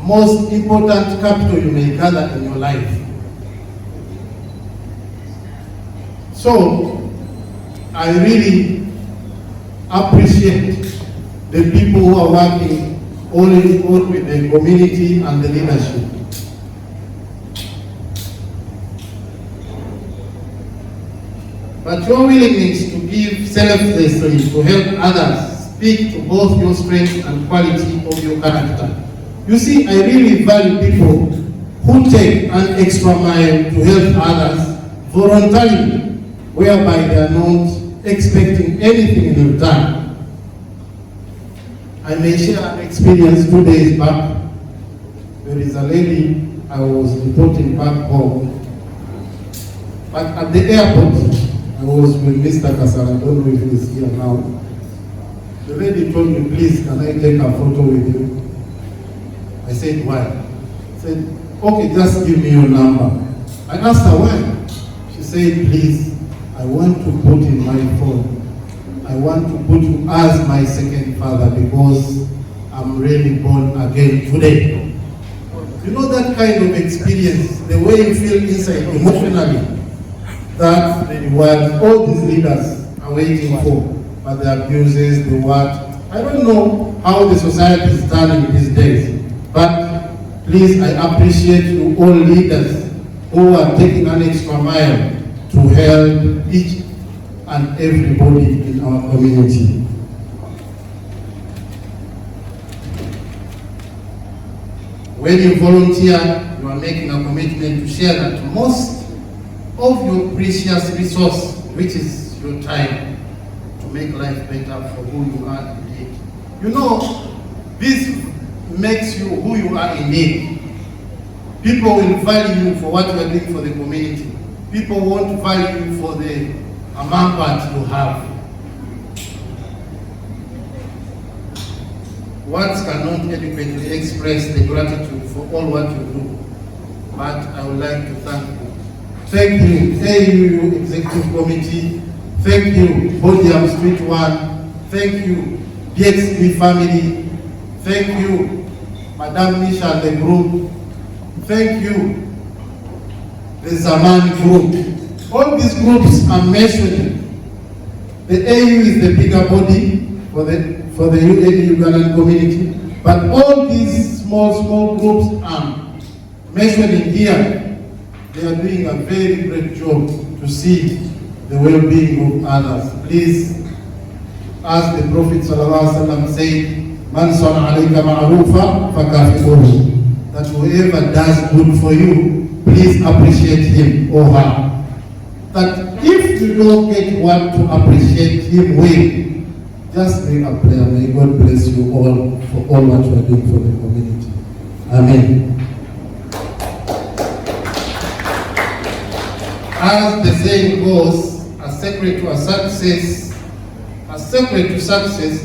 most important capital you may gather in your life. So, I really appreciate the people who are working all with the community and the leadership. But your willingness to give selflessly to help others speak to both your strength and quality of your character. You see, I really value people who take an extra mile to help others voluntarily, whereby they are not expecting anything in return. I may share an experience 2 days back. There is a lady I was reporting back home. But at the airport, I was with Mr. Kasara, I don't know if he's here now. The lady told me, please, can I take a photo with you? I said, why? She said, okay, just give me your number. I asked her why. She said, please, I want to put in my phone, I want to put you as my second father because I'm really born again today. You know that kind of experience, the way you feel inside emotionally, that's the reward all these leaders are waiting for. But the abuses, the what, I don't know how the society is turning these days. But please, I appreciate you all leaders who are taking an extra mile to help each and everybody in our community. When you volunteer, you are making a commitment to share that most of your precious resource, which is your time, to make life better for who you are indeed. You know, this makes you who you are indeed. People will value you for what you are doing for the community. People won't value you for the amount that you have. Words cannot adequately express the gratitude for all what you do. But I would like to thank you. Thank you, AUU Executive Committee. Thank you, Podium Street 1. Thank you, DXP family. Thank you, Madame Nisha and the group. Thank you, the Zaman group. All these groups are mentioned. The AU is the bigger body for the Ugandan community, but all these small groups are mentioned here. They are doing a very great job to see the well-being of others. Please, as the Prophet ﷺ said, "Man sana alayka ma'rufa fakafi'uhu." That whoever does good for you, please appreciate him or her. That if you don't get what to appreciate him with, just make a prayer. May God bless you all for all what you are doing for the community. Amen. As the saying goes, a secret to success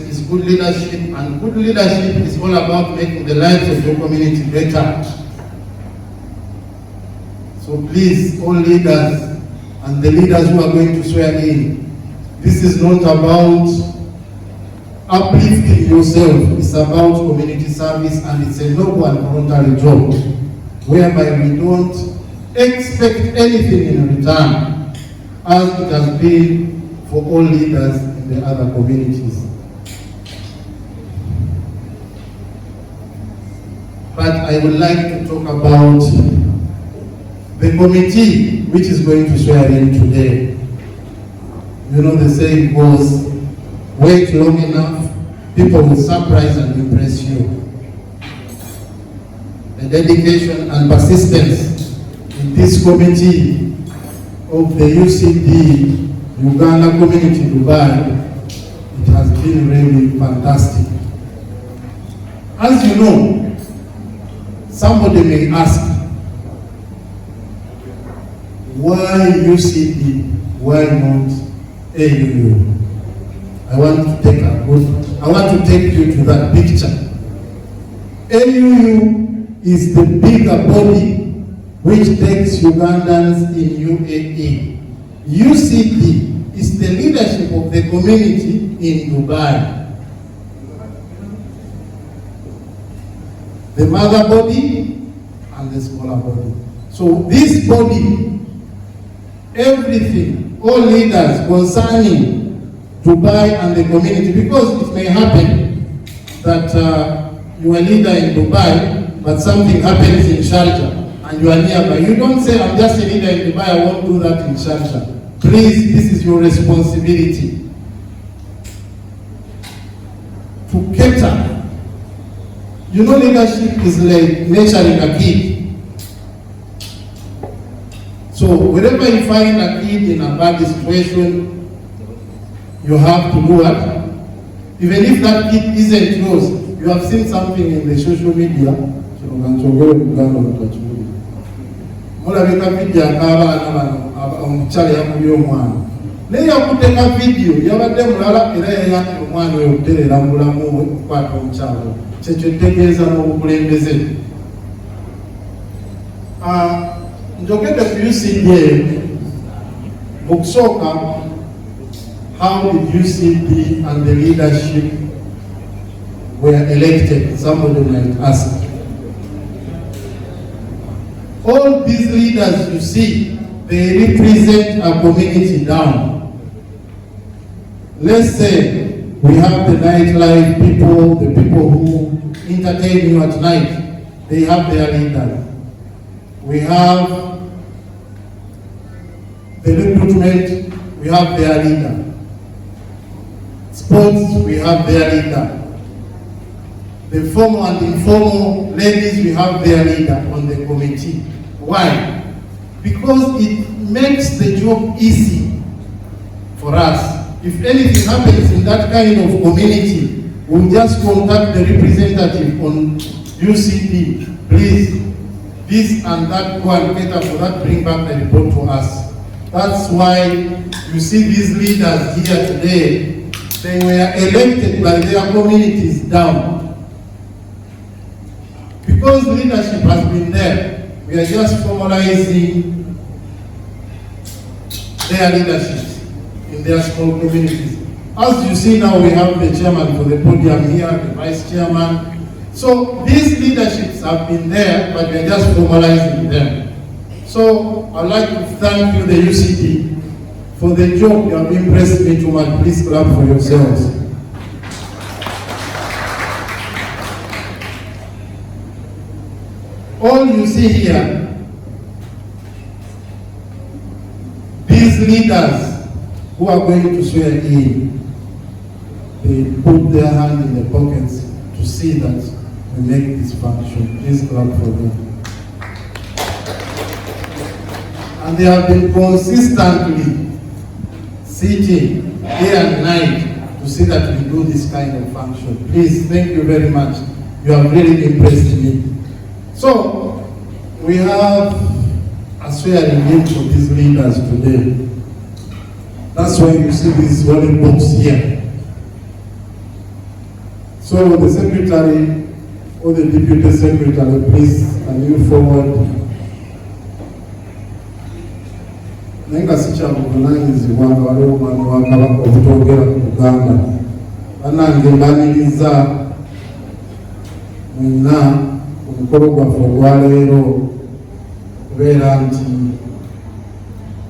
is good leadership, and good leadership is all about making the lives of your community better. So please, all leaders and the leaders who are going to swear in, this is not about uplifting yourself, it's about community service, and it's a noble and voluntary job, whereby we don't expect anything in return, as it has been for all leaders in the other communities. But I would like to talk about the committee which is going to swear in today. You know, the saying goes, wait long enough, people will surprise and impress you. The dedication and persistence in this committee of the UCD Uganda Community Dubai, it has been really fantastic. As you know, somebody may ask, why UCD, why not AUU? I want to take you to that picture. AUU is the bigger body which takes Ugandans in UAE. UCD is the leadership of the community in Dubai. the mother body and the smaller body. So this body, everything, all leaders concerning Dubai and the community, because it may happen that you are a leader in Dubai, but something happens in Sharjah and you are nearby. You don't say, I'm just a leader in Dubai, I won't do that in Sharjah. Please, this is your responsibility. To cater. You know, leadership is like nurturing a kid. So wherever you find a kid in a bad situation, you have to do what? Even if that kid isn't yours, you have seen something in the social media. Mulabika video akabaana bano omukyala yakubye omwana naye yakuteka video yabadde mulala era yayamba omwana oyo okuterera mu bulamu bwe okukwata omukyala kyekyo tegeeza n'obukulembeze. Njogedde ku UCD mu kusooka, how did UCD and the leadership were elected? Somebody might ask. All these leaders you see, they represent a community down. Let's say we have the nightlife people, the people who entertain you at night, they have their leader. We have the recruitment, we have their leader. Sports, we have their leader. The formal and informal ladies, we have their leader on the committee. Why? Because it makes the job easy for us. If anything happens in that kind of community, we'll just contact the representative on UCD. Please, this and that, go and cater for that, bring back the report to us. That's why you see these leaders here today, they were elected by their communities down. Because leadership has been there, we are just formalizing their leadership in their small communities. As you see now, we have the chairman for the podium here, the vice chairman. So these leaderships have been there, but we are just formalizing them. So I'd like to thank you, the UCD, for the job you have impressed me too much. Please clap for yourselves. All you see here, these leaders who are going to swear in, they put their hand in their pockets to see that we make this function. Please clap for them. And they have been consistently sitting day and night to see that we do this kind of function. Please, thank you very much. You have really impressed me. So, we have a swearing in for these leaders today. That's why you see this rolling box here. So, the secretary or the deputy secretary, please, can you forward? Nenga sicha buvunaanyizibwa nga waliwo omwami wa Kabaka obutwogera ku Uganda. Bannange mbaniriza mwenna omukolo gwaffe ogwaleero kubeera nti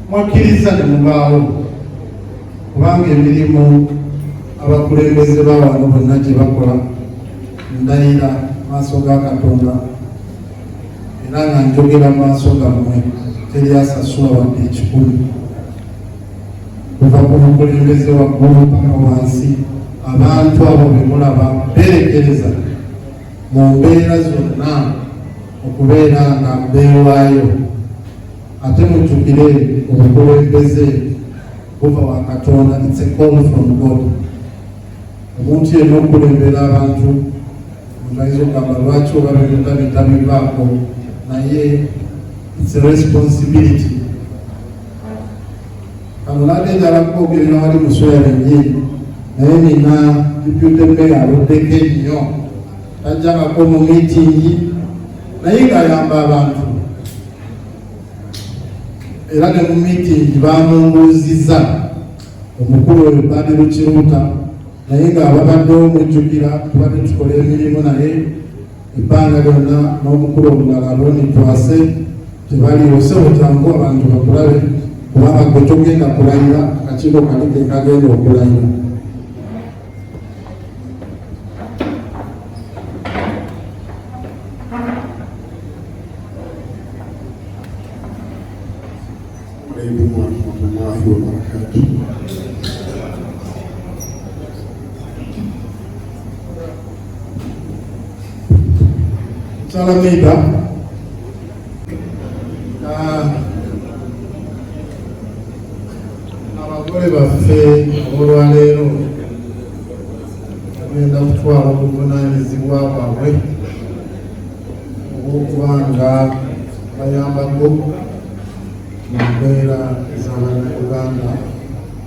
mwakkiriza ne mubaawo kubanga emirimu abakulembeze ba wano bonna gye bakola ndayira maaso ga Katonda era nga njogera maaso gammwe teri asasula wadde ekikulu kuva ku bukulembeze waggulu paka wansi abantu abo be mulaba berekereza mu mbeera zonna okubeera nga beewaayo ate mujjukire obukulembeze buva wa Katonda. It's a call from God. Omuntu yenna okulembera abantu omuntu ayinza okugamba lwaki oba bitabivaako naye it's a responsibility. Kamulade njala kwogerera wali muswera ennyi naye nina deputy mayor aloddeko ennyo tajjangako mu miitingi naye ng'ayamba abantu era ne mu miitingi bamumbuuzizza omukulu oyo Badru Kiruuta naye ng'ababaddewo mujjukira tubadde tukola emirimu naye ebbanga lyonna n'omukulu omulala Alooni Twase tebaliwo ssebo kyangu abantu bakulabe kubanga gwe togenda kulayira akakiiko kali ke kagenda okulayira. Salamida abagole baffe olwaleero bagenda kutwala obuvunaanyizibwa bwabwe obw'okuba nga bayambako mu mbeera ez'Abannayuganda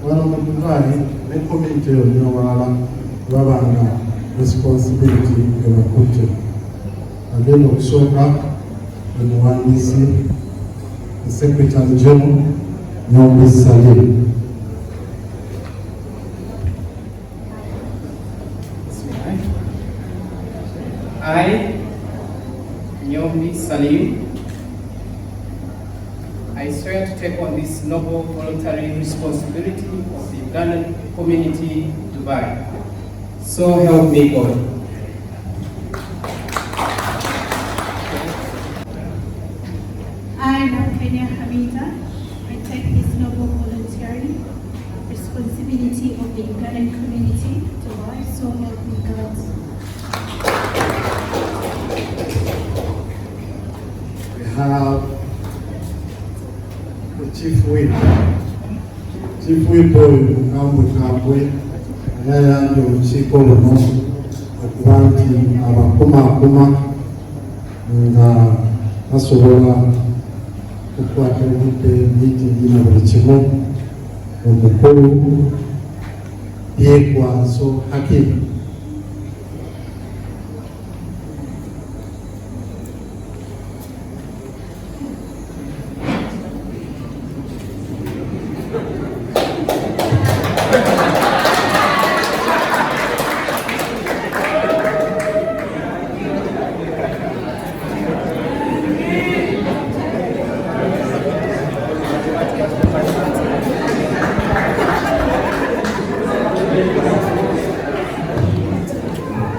wano mu Dubai ne community yonna ewalala baba nga responsibility ebakutte. Agenda okusooka omuwandiisi Secretary General Nyombi Salim. I, Nyombi Salim, I swear to take on this noble voluntary responsibility of the Ugandan community Dubai. So help me God. I, Kenya Hamida, I take this noble voluntary responsibility of the Ugandan community Dubai. So help me God. We have the Chief Whip. Chief Whip Kambwe yayambye olukiiko luno okuba nti abakumaakuma nga basobola okukwata obudde miitingi na buli kimu. Omukulu Byekwaso Hakim.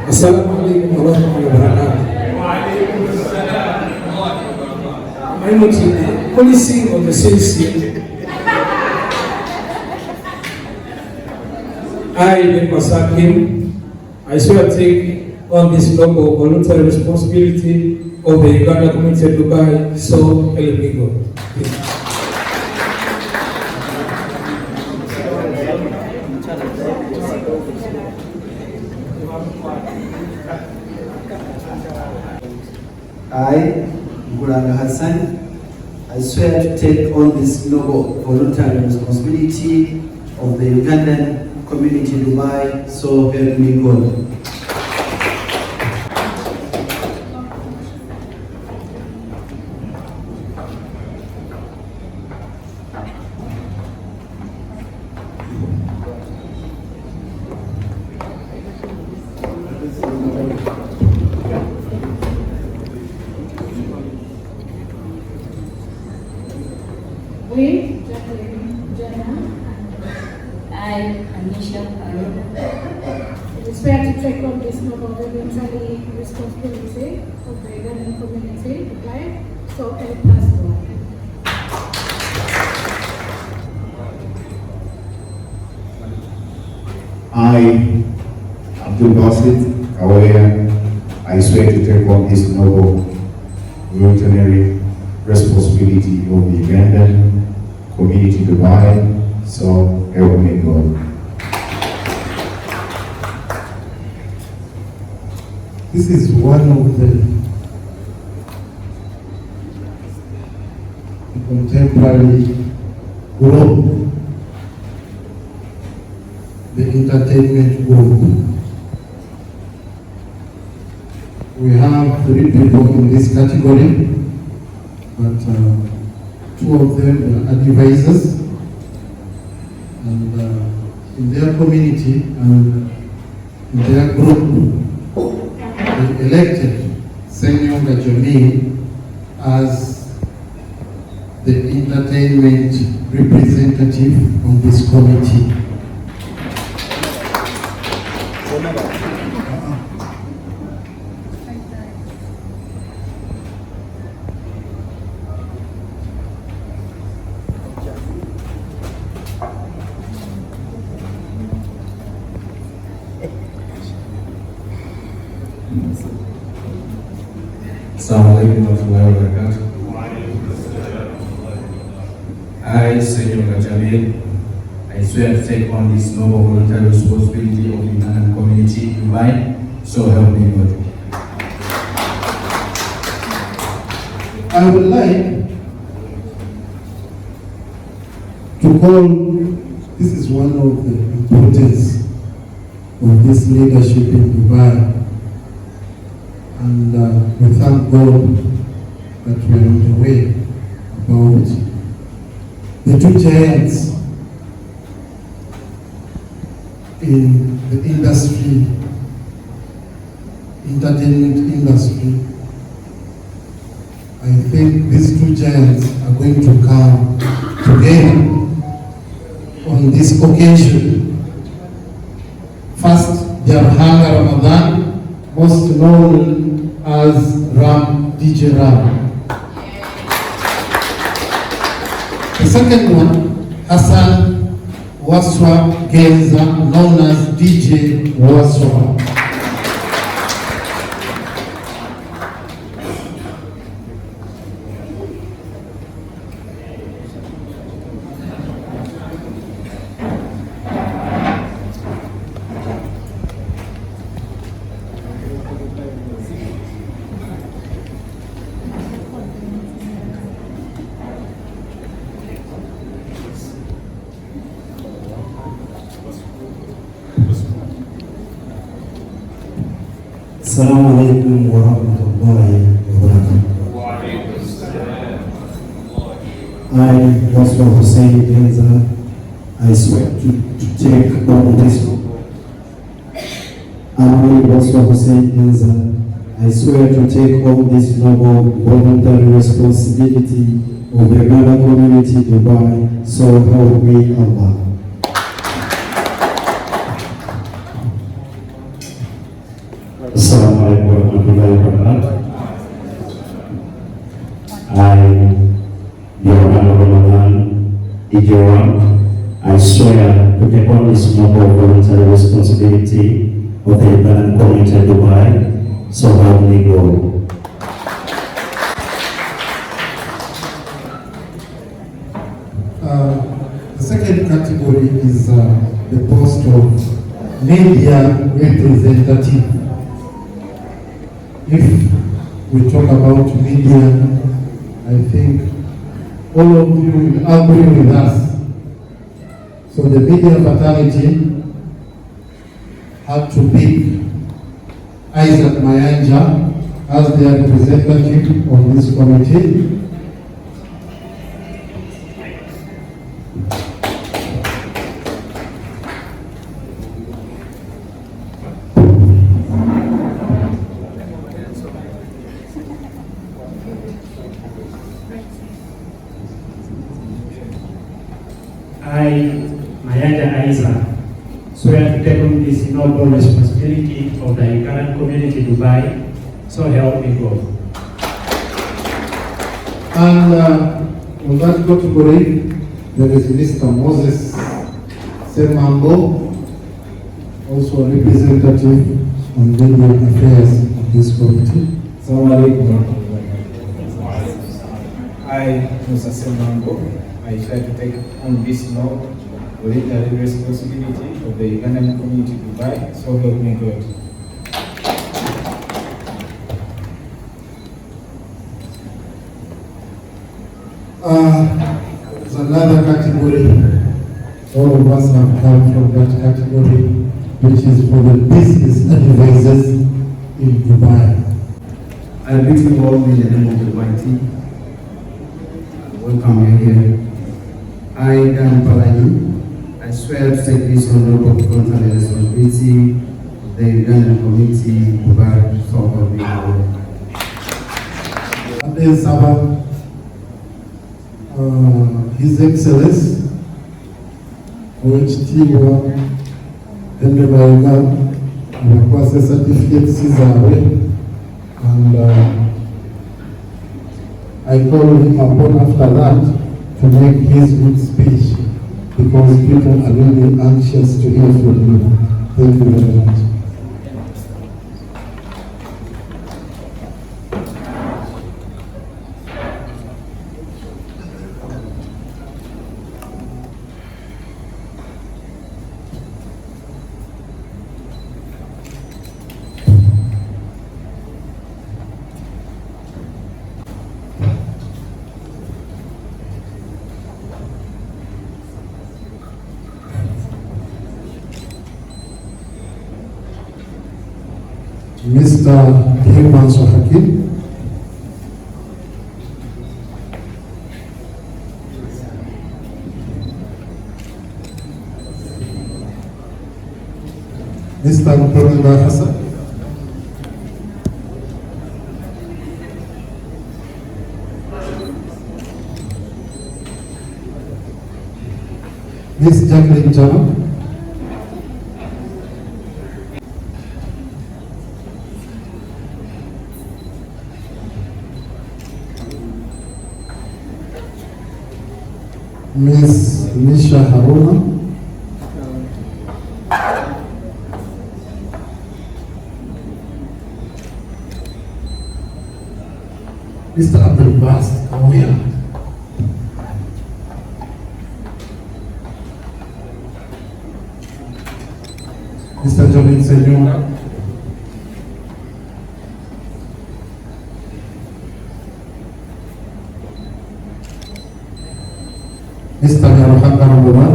Assalamualaikum warahmatullahi wabarakatuh. My motive, policy of the CC. I, Ndugwa, I swear to take on this noble voluntary responsibility of the Uganda community of Dubai. So help me God. I, Ndugwa Hassan, I swear to take on this noble voluntary responsibility of the Ugandan community Dubai. So help me God. We, Jana, I, Anisha, I swear to take on this noble voluntary responsibility of the Ugandan community Dubai. So help us God. I, Abdul Basit Kawaya, I swear to take on this noble voluntary responsibility of the Ugandan community Dubai. So help me God. This is one of the contemporary group, the entertainment group. We have 3 people in this category, but 2 of them are advisors, and in their community and in their group, they elected Senyoga Jamil as the entertainment representative on this committee. Assalamualaikum warahmatullahi wabarakatuh. I, Senyoga Jamil, I swear to take on this noble voluntary responsibility of the Ugandan community in Dubai, so help me God. I would like to call, this is one of the importance of this leadership in Dubai. And we thank God that we are on the way about the two giants in the industry, entertainment industry. I think these two giants are going to come together on this occasion. First, Jarhanga Ramadan, most known as Ram, DJ Ram. The second one, Hassan Waswa Genza, known as DJ Waswa. Assalamu alaikum wa rahmatullahi wa barakatuh. I, Waswa Hussein Genza, I swear to take on this. I, Waswa Hussein Genza, I swear to take on this noble voluntary responsibility of the Uganda community Dubai, so help me Allah. Assalamualaikum warahmatullahi wabarakatuh. I, Yohana Ramadan Ijewa, I swear to take on this noble voluntary responsibility of the Ugandan community in Dubai, so help me God. The second category is the post of media representative. If we talk about media, I think all of you will agree with us. So the media fraternity had to pick Isaac Mayanja as their representative on this committee. I, Mayanja Isa, swear to take on this noble responsibility of the Ugandan community Dubai, so help me God. And on that category, there is Mr. Moses Semambo, also a representative on media affairs of this committee. I, Mr. Semambo, I try to take on this noble voluntary responsibility of the Ugandan community Dubai, so help me God. There's another category. All of us have come from that category, which is for the business advisors in Dubai. I greet you all in the name of the Almighty. Welcome you here. I, Dan Palani, I swear to take this honorable voluntary responsibility of the Ugandan community Dubai, so help me God. nsaba His Excellency Oweekitiibwa Henry Mayiga abakwasa certificates zaabwe, and I call him upon after that to make his good speech because people are really anxious to hear from him. Thank you very much. Mr. Hilman Sohaki. Mr. Mtolinda Hassan. Miss Jacqueline Jama. Miss Nisha Haruna. Mr. Abdul Bast Kamuya. Mr. Jomin Senyonga. Mr. Yarohanga Rambuman.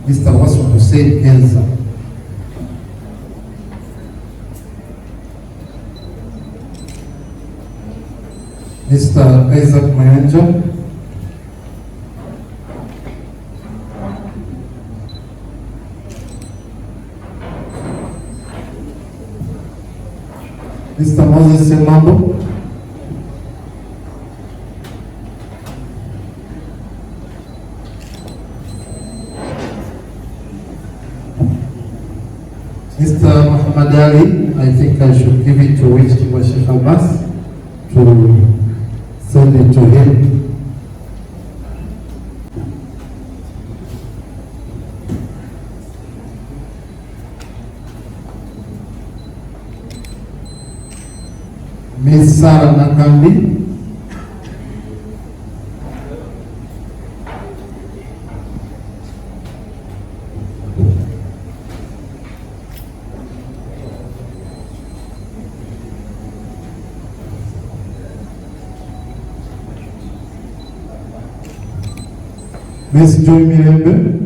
Mr. Wasu Hussein Kenza. Mr. Isaac Mayanja. Mr. Moses Semambo. Mr. Muhammad Ali, I think I should give it to Wichtiwa Sheikh Abbas to send it to him. Miss Sarah Nakambi. Miss Joy Mirembe.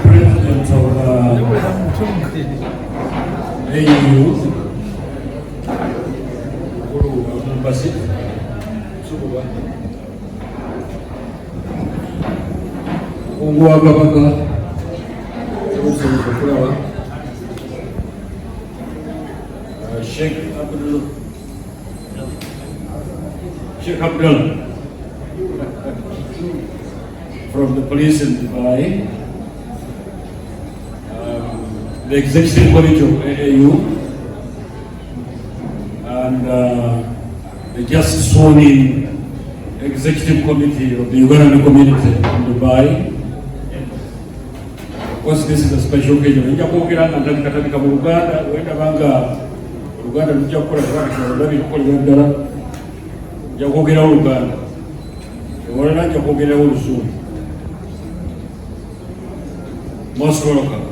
President of AU, Basit, Ungwa Sheikh Abdul from the police in Dubai, the executive committee of AAU, and the just sworn in executive committee of the Ugandan community in Dubai. Of course, this is a special occasion. njakwogerawo Luganda, ewalala njakwogerawo Oluzungu. Most welcome.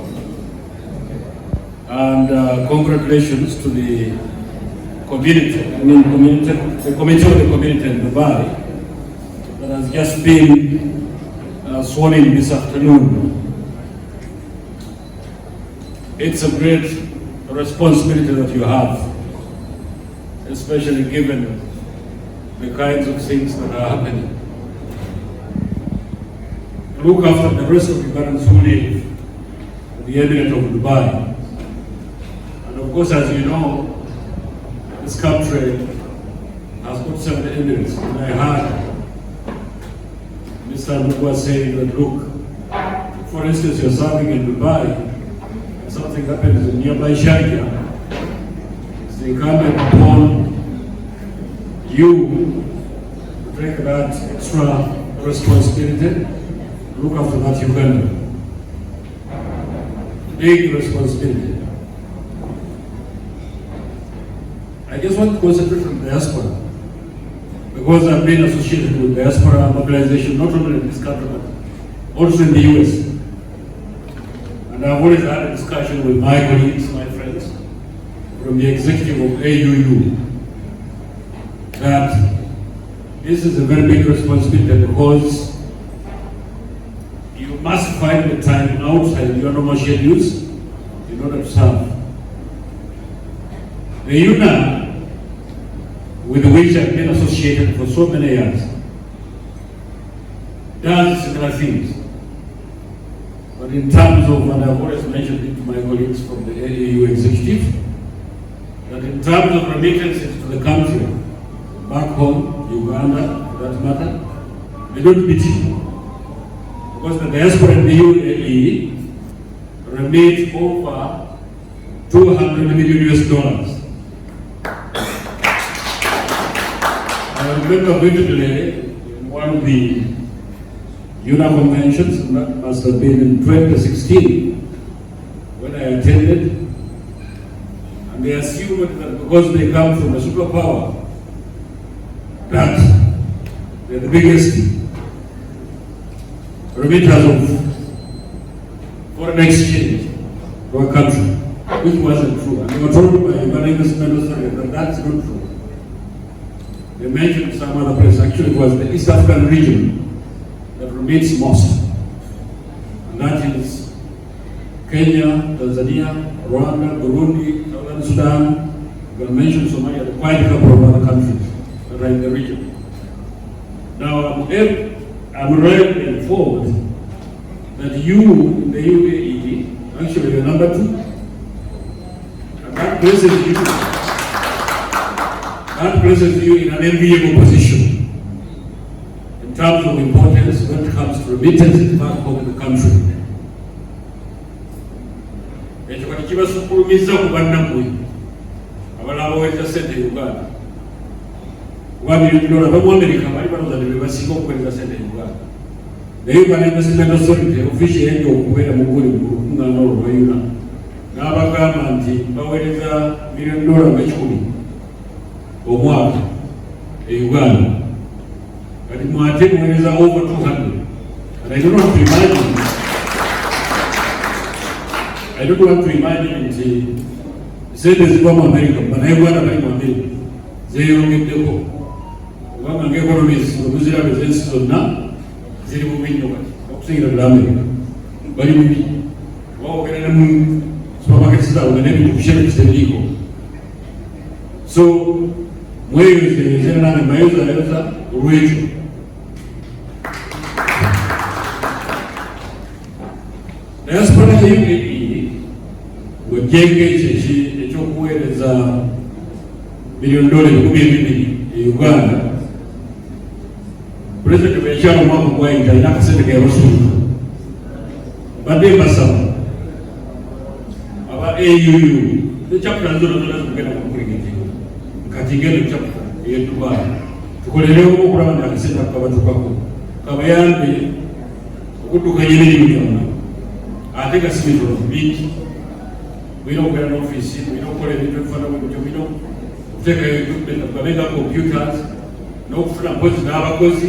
And congratulations to the community, the committee of the community in Dubai that has just been sworn in this afternoon. It's a great responsibility that you have, especially given the kinds of things that are happening. Look after the rest of the Ugandans who live in the Emirate of Dubai. And of course, as you know, this country has got 7 emirates. And I heard Mr. Ndugwa saying that, look, for instance, you're serving in Dubai, and something happens in nearby Sharjah, it's incumbent upon you to take that extra responsibility, look after that Uganda. Big responsibility. I just want to concentrate on diaspora, because I've been associated with diaspora mobilization, not only in this country, but also in the US. And I've always had a discussion with my colleagues, my friends, from the executive of AUU, that this is a very big responsibility, because you must find the time outside your normal schedules in order to serve. The UNA, with which I've been associated for so many years, does similar things. But in terms of, and I've always mentioned it to my colleagues from the AAU executive, that in terms of remittances to the country, back home, Uganda, for that matter, they don't beat it. Because the diaspora in the UAE remit over $200 million. I remember vividly in one of the UNA conventions, and that must have been in 2016, when I attended, and they assumed that because they come from a superpower, that they're the biggest remitters of foreign exchange to a country, which wasn't true. And they were told by Uganda investment authority that that's not true. They mentioned some other place, actually it was the East African region that remits most. And that is Kenya, Tanzania, Rwanda, Burundi, Southern Sudan. We have mentioned Somalia, quite a couple of other countries that are in the region. Now, I'm really informed that you in the UAE, actually you're number 2. And that places you in an enviable position in terms of importance when it comes to remittances back home in the country. Ekyo kati kibasukulumiza ku bannamwe abalala baweza ssente Uganda. Kuba $1 bamu America bali baloza ne bebasinga okuweereza ssente Uganda. Naye Uganda Investment Authority official yajja okubeera mu ggulu mu lukuŋŋaana olwo lwa UNA n'abagamba nti baweereza $1 million omwaka e Uganda. Kati mwate muweereza over 200. And I don't want to imagine nti sente ziva mu America, banaye Uganda bali mu America zeeyongeddeko. Kubanga ng'economies obuzirabe z'ensi zonna ziri bubi nnyo kati okusingira ddala America. Bali bubi. Bawoogera ne mu supermarkets zaabwe n'ebintu kushebe kitebiriiko. So mweyoze nange mbayozayoza olw'ekyo. Diaspora ya UAE wejjenge ekyokuweereza $1 million e Uganda. Pulezidenti bwe yakyala omwaka gwayita alina akasente ke yabasuubiza. Badde mbasaba aba AUU ekyapula zonna zigenda kukuligiti kati ngendo kyapula eyedubayi tukolerewo okulaba nti akasente ako kabatukako kabayambe okuddukanya emirimu gyonna ate gasimitono bingi. Mulina okubeera n'ofiisi, mulina okukola ebintu ebifaanana bwe bityo, mulina okuteekayo equipment, babega computers, n'okufuna mpozi n'abakozi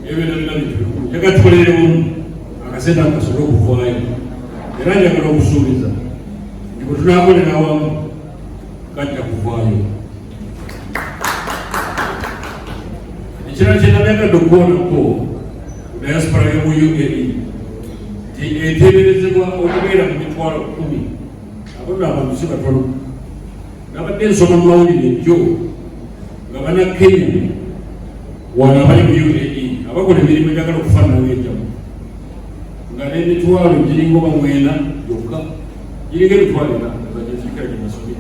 ebintu byonna bikulu njagala tukoleremu akasente ako kasobole okuvaayo era njagala okusuubiza nti bwe tunaakolera awamu kajja kuvaayo. Ekirala kye nabyagadde okuboonako ku diaspora y'omu UAE nti eteeberezebwa okubeera mu mitwalo 10 abo nno abantu si batono. Nabadde nsoma mu mawulire ejjo nga bannakenya wano abali mu UAE abakola emirimu egyagala okufaananawo ejjamu nga n'emitwalo giringa oba 9 gyokka giringa emitwalo 4 bagezikira gye basomye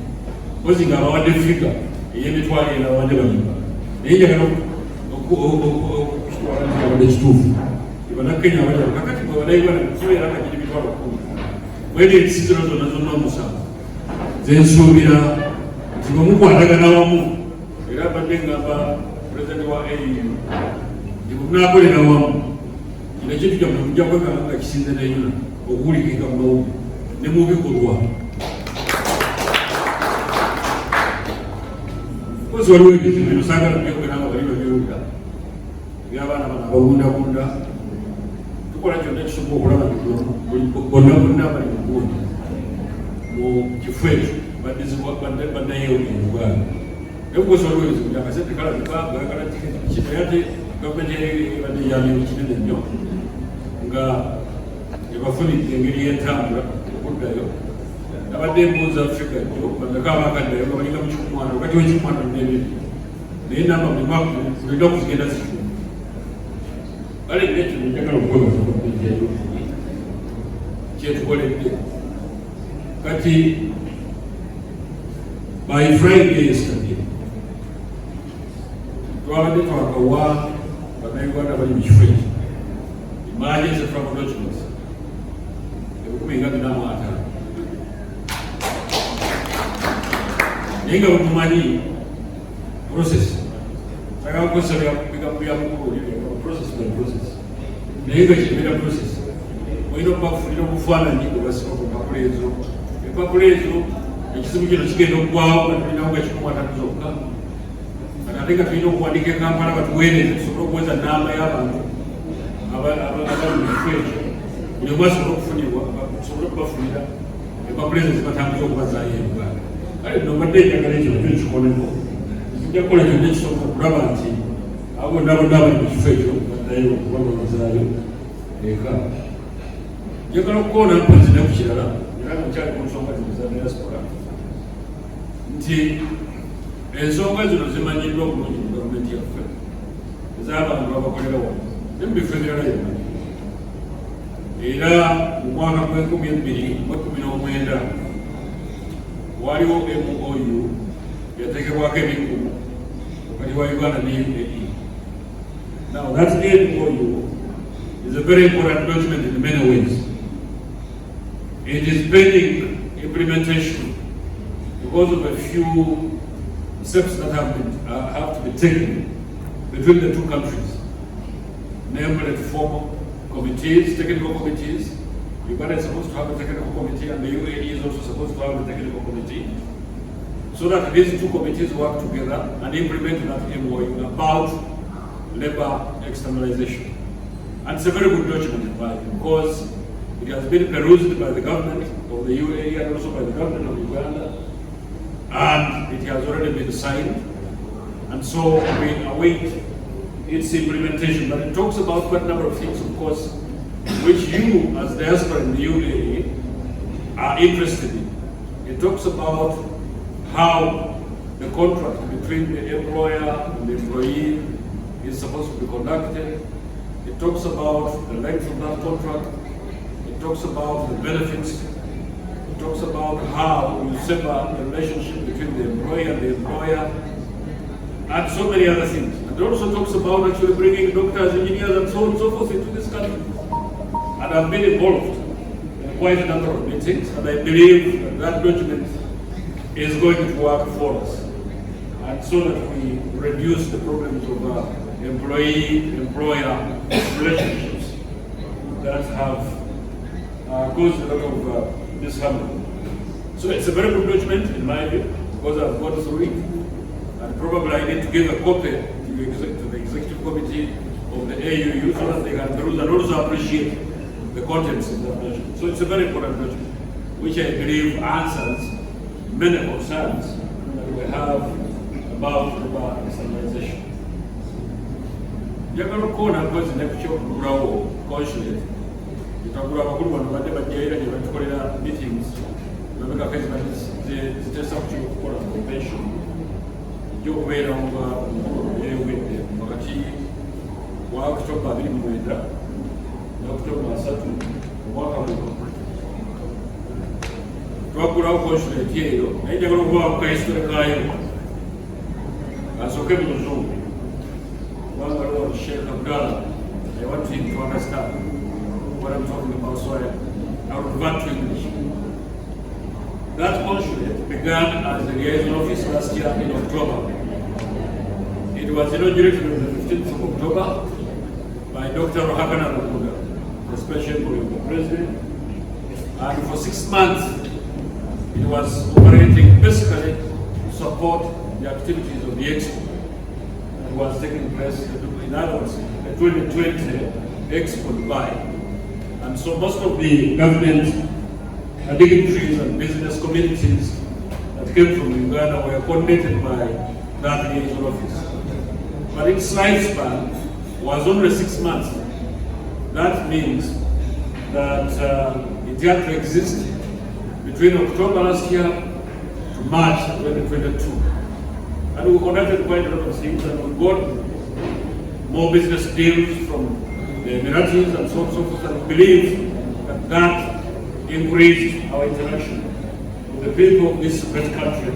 mpozi ng'abawadde figa ey'emitwalo 4 abawadde banyumba naye njagala okutwala ekituufu bannakenya abalala kakati bwe balaibana kibeera nga giri mitwalo 10 mwene entisizino zonna omusanvu zensuubira nti bwe mukwatagana wamu era badde ngamba pulezidenti wa AU nti bwe munaakolera wamu kino ekintu kyammwe mujja kwekanga nga kisinze nayona okuwulikika mu mawulire ne mu bikolwa. Kozi waliwo ebizibu bino saagala byogera nga bali babyowulira eby'abaana bano abawundawunda tukola kyonna kisobola okulaba bonna bonna bali mu gundi mu kifo ekyo baddayeogera Uganda naye kukosa waliwo ebizibu byakasente kalabika gagala tiketi kino ate gavumenti ebadde yaliwo kinene nnyo nga ebafunidde engeri y'entambula okuddayo nabadde mbuuza Africa jjo bandaka abakaddayo nga balinga mu 10 wakati we 10 n'ebiri naye namba buli nnaku zigenda zituma kale nekyo njagala okwebaza gavumenti kyetukoledde kati by Friday yesterday twabadde twakawa bannayuganda bali mu kifo ekyo emergency travel documents 15,000 naye nga bwemumanyi process sagala kukozesa byamukulu process by process naye nga kibeera process olina okubakufunira obufaananyi bwe basiba ku mpapula ezo empapula ezo ekizibu kino kigenda okugwawo nga tulinawo nga 13 zokka ate nga tulina okuwandika ekampala batuweereze tusobole okuweza namba y'abantu abali mu kifo ekyo buli omu asobole okufunirwa tusobole okubafunira empapula ezo zibatambuza okubazaayo Uganda. Kale bino badde enjagala ekyo nakyo kikoleko tujja kukola kyonna ekisobola okulaba nti abo bonna abali mu kifo ekyo baddayo okuba babazaayo eka. Njagala okukoona mpozi ne ku kirala era nga mukyali ku nsonga zino za diaspora nti ensonga zino zimanyiddwa obulungi mu gavumenti yaffe ez'abantu abakolera wano ne mu bifo ebirala yonna era mu mwaka gw'2019 waliwo MOU yateekebwako emikumu wakati wa Uganda ne UAE. Now that MOU is a very important document in many ways. It is pending implementation because of a few steps that have to be taken between the two countries, namely to form committees, technical committees. Uganda is supposed to have a technical committee and the UAE is also supposed to have a technical committee, so that these two committees work together and implement that MOU about labor externalization. And it's a very good document in my view, because it has been perused by the government of the UAE and also by the government of Uganda, and it has already been signed, and so we await its implementation. But it talks about quite a number of things, of course, which you as diaspora in the UAE are interested in. It talks about how the contract between the employer and the employee is supposed to be conducted. It talks about the length of that contract. It talks about the benefits. It talks about how you sever the relationship between the employer and the employer, and so many other things. And it also talks about actually bringing doctors, engineers, and so on and so forth into this country. And I've been involved in quite a number of meetings, and I believe that that document is going to work for us, and so that we reduce the problems of employee-employer relationships that have caused a lot of disharmony. So it's a very good document in my view, because I've gone through it, and probably I need to give a copy to the executive committee of the AUU so that they can peruse and also appreciate the contents of that document. So it's a very important document, which I believe answers many concerns that we have about the standardization. Njagala okukoona mpozi ne kukyokugulawo consulate kitagula abakulu bano badde bajjaira gye batukolera meetings babeka kezi ziteesa kukola convention gy'okubeera nga yeewedde wakati wa October 29 ne October 3 omwaka guno twagulawo consulate eyo naye njagala okubaako kahisitole kaayo asooke mu luzungu. Lord Sheikh Abdallah, I want him to understand what I'm talking about, so I'll revert to English. That consulate began as the liaison office last year in October. It was inaugurated on the 15th of October by Dr. Rohakana Ndugwa, the special envoy of the president, and for 6 months it was operating basically to support the activities of the Expo. Was taking place in other words, the 2020 Expo Dubai. And so most of the government dignitaries and business communities that came from Uganda were coordinated by that liaison office. But its lifespan was only 6 months. That means that it had to exist between October last year to March 2022. And we conducted quite a lot of things, and we got more business deals from the Emiratis and so on and so forth, and we believe that that increased our interaction with the people of this great country.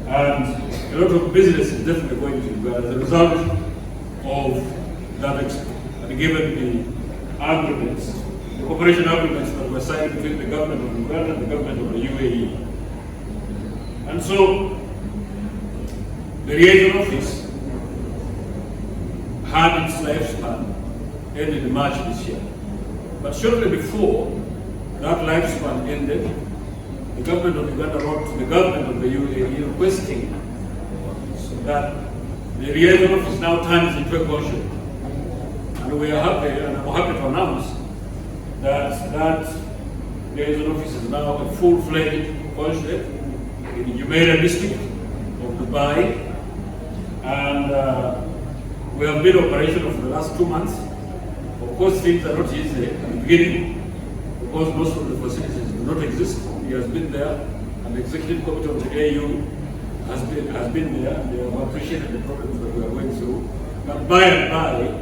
And a lot of business is definitely going to Uganda as a result of that expo. And given the agreements, the cooperation agreements that were signed between the government of Uganda and the government of the UAE. And so, the liaison office had its lifespan ended in March this year. But shortly before that lifespan ended, the government of Uganda wrote to the government of the UAE requesting that the liaison office now turns into a consulate. And we are happy, and I'm happy to announce that that liaison office is now a full-fledged consulate in the Jumeirah district of Dubai. And we have been operational for the last 2 months. Of course, things are not easy at the beginning because most of the facilities do not exist. He has been there, and the executive committee of the AU has been there, and they have appreciated the problems that we are going through. But by and by,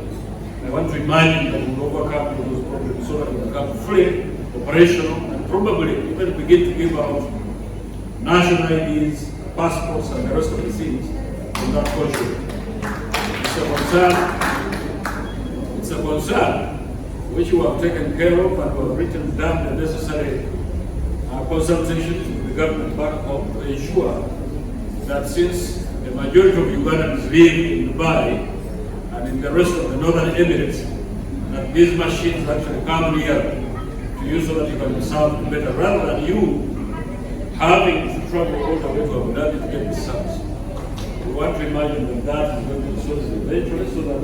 I want to imagine that we will overcome those problems so that we become fully operational and probably even begin to give out national IDs, passports, and the rest of the things in that country. It's a concern which we have taken care of, and we have written down the necessary consultations with the government back home to ensure that since the majority of Ugandans live in Dubai and in the rest of the Northern Emirates, that these machines actually come here to use so that you can be served better, rather than you having to travel all the way to Abu Dhabi to get the service. We want to imagine that that is going to be solved eventually so that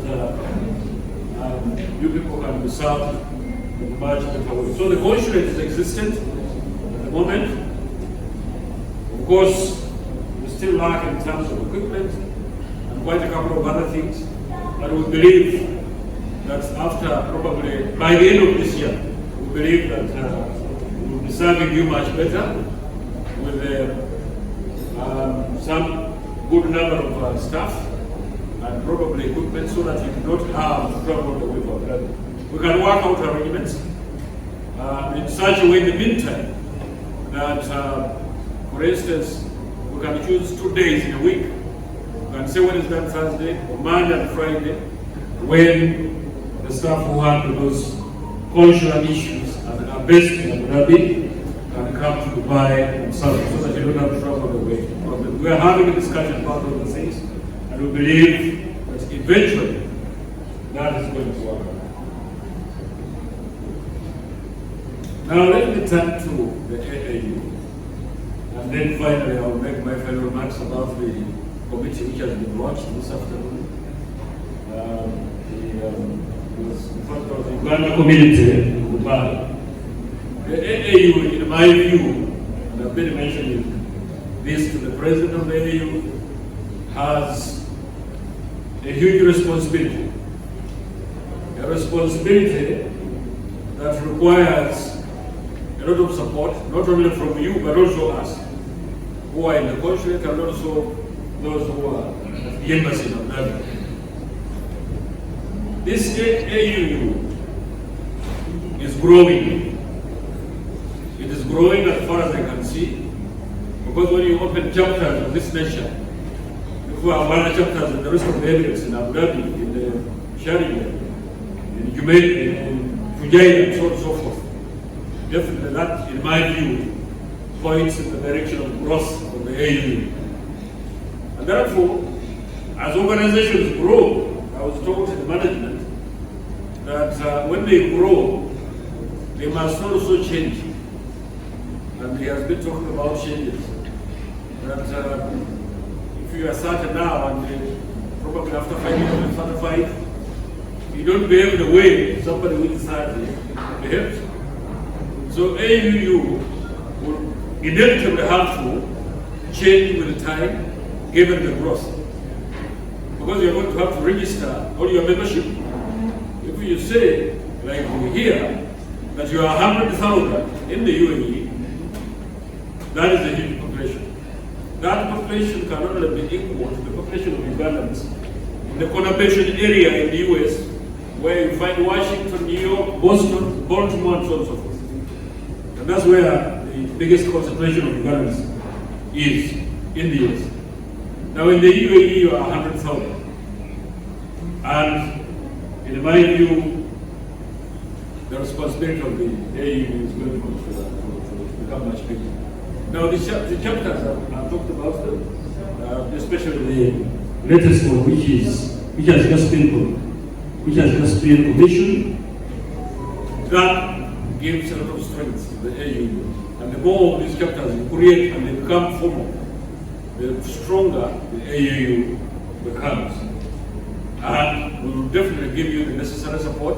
you people can be served in a much better way. So the consulate is existent at the moment. Of course, we still lack in terms of equipment and quite a couple of other things. But we believe that after probably, by the end of this year, we believe that we will be serving you much better with some good number of staff and probably equipment so that you do not have to travel the way for that. We can work out arrangements in such a way in the meantime that, for instance, we can choose 2 days in a week. We can say Wednesday and Thursday, or Monday and Friday, when the staff who handle those cultural issues and are based in Abu Dhabi can come to Dubai and serve so that you don't have to travel the way. We are having a discussion about all the things, and we believe that eventually that is going to work. Now let me turn to the AAU, and then finally I will make my final remarks about the committee which has been launched this afternoon. Uganda community in Dubai. The AAU, in my view, and I've been mentioning this to the president of the AAU, has a huge responsibility. A responsibility that requires a lot of support, not only from you, but also us, who are in the consulate, and also those who are at the embassy of Uganda. This AAU is growing. It is growing as far as I can see, because when you open chapters of this nation, if we have other chapters in the rest of the Emirates, in Abu Dhabi, in the Sharia, in Jumeirah, in Fujairah, and so on and so forth, definitely that, in my view, points in the direction of growth of the AAU. And therefore, as organizations grow, I was told in the management that when they grow, they must also change. And he has been talking about changes. That if you are started now and probably after 5 years, after 5, you don't behave the way somebody who is started behaves. So AUU will inevitably have to change with time, given the growth. Because you're going to have to register all your membership. If you say, like here, that you are 100,000 in the UAE, that is a huge population. That population can only be equal to the population of Ugandans in the conurbation area in the US, where you find Washington, New York, Boston, Baltimore, and so on and so forth. And that's where the biggest concentration of Ugandans is, in the US. Now in the UAE, you are 100,000. And in my view, the responsibility of the AU is going to become much bigger. Now the chapters I've talked about, especially the latest one, which has just been commissioned, that gives a lot of strength to the AU. And the more of these chapters you create and they become formal, the stronger the AU becomes. And we will definitely give you the necessary support.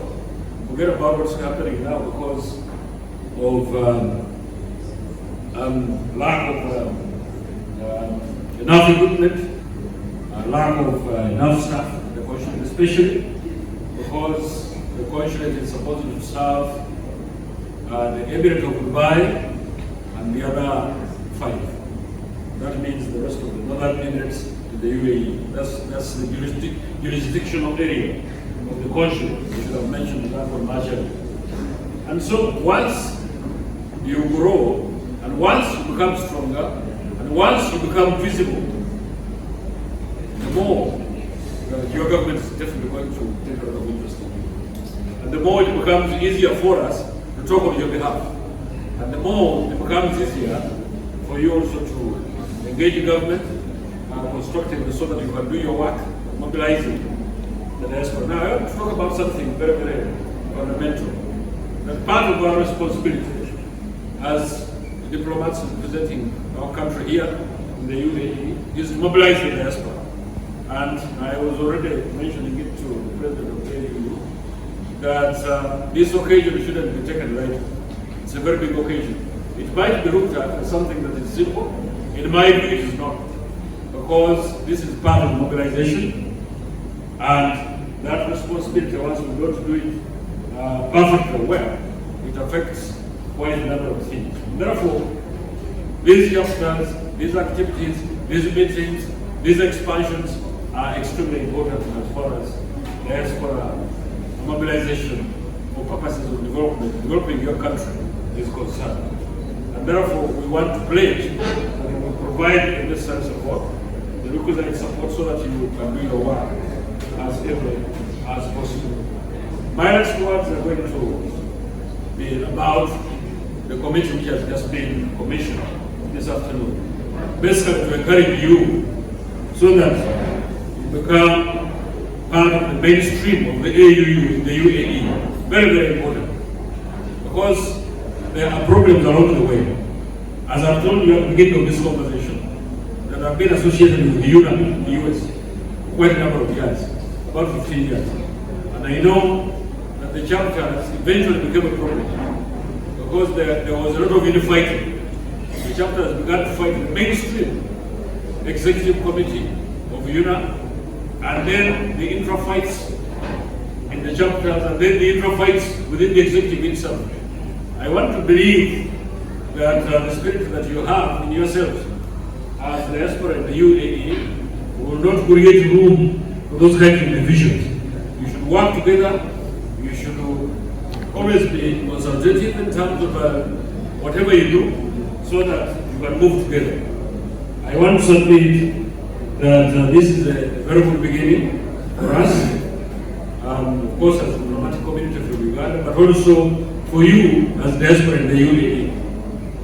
Forget about what's happening now because of lack of enough equipment, lack of enough staff, the consulate especially, because the consulate is supposed to serve the Emirate of Dubai and the other 5. That means the rest of the northern Emirates in the UAE. That's the jurisdictional area of the consulate. We should have mentioned that one much earlier. And so once you grow, and once you become stronger, and once you become visible, the more your government is definitely going to take a lot of interest in you. And the more it becomes easier for us to talk on your behalf. And the more it becomes easier for you also to engage the government constructively so that you can do your work, mobilizing the diaspora. Now, I want to talk about something very, very fundamental. That part of our responsibility as diplomats representing our country here in the UAE is to mobilize the diaspora. And I was already mentioning it to the President of the AU that this occasion shouldn't be taken lightly. It's a very big occasion. It might be looked at as something that is simple. In my view, it is not. Because this is part of mobilization. And that responsibility, once we go to do it perfectly well, it affects quite a number of things. Therefore, these chapters, these activities, these meetings, these expansions are extremely important as far as diaspora mobilization for purposes of developing your country is concerned. And therefore, we want to pledge that we will provide the necessary support, the requisite support, so that you can do your work as early as possible. My next words are going to be about the committee which has just been commissioned this afternoon. Basically to encourage you so that you become part of the mainstream of the AUU in the UAE. Very, very important. Because there are problems along the way. As I've told you at the beginning of this conversation, that I've been associated with the UNAM in the US for quite a number of years, about 15 years. And I know that the chapters eventually became a problem because there was a lot of infighting. The chapters began to fight the mainstream executive committee of UNA, and then the intra-fights in the chapters, and then the intra-fights within the executive itself. I want to believe that the spirit that you have in yourselves as the diaspora in the UAE will not create room for those kinds of divisions. You should work together. You should always be consultative in terms of whatever you do, so that you can move together. I want to submit that this is a very good beginning for us, of course as a diplomatic community from Uganda, but also for you as diaspora in the UAE,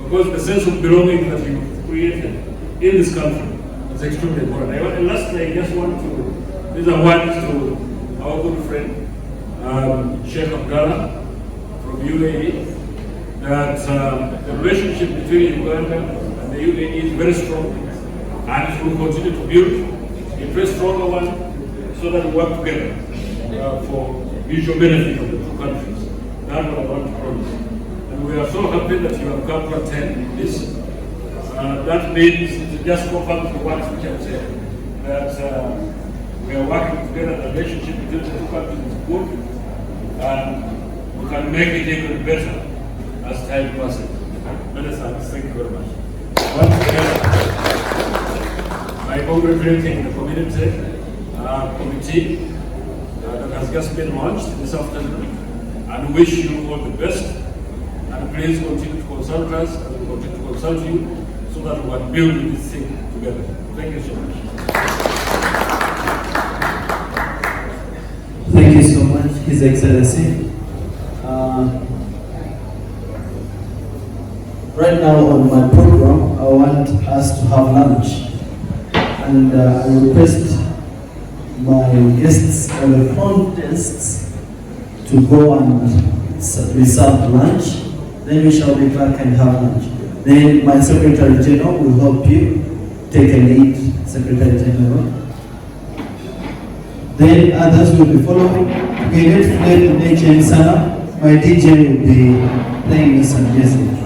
because the sense of belonging that you created in this country is extremely important. And lastly, I just want to, these are words to our good friend, Sheikh Abdallah from UAE, that the relationship between Uganda and the UAE is very strong, and it will continue to build a very stronger one, so that we work together for mutual benefit of the two countries. That's what I want to promise. And we are so happy that you have come to attend this. That means to just confirm the words which I said, that we are working together. The relationship between the two countries is good, and we can make it even better as time passes. Thank you very much. Once again, by congratulating the community committee that has just been launched this afternoon, and wish you all the best. And please continue to consult us, and we continue to consult you, so that we can build this thing together. Thank you so much. Thank you so much, His Excellency. Right now on my program, I want us to have lunch, and I request my guests or the front desks to go and reserve lunch. Then we shall be back and have lunch. Then my Secretary General will help you take a lead, Secretary General. Then others will be following. We need to play the DJ Sana. My DJ will be playing me some music.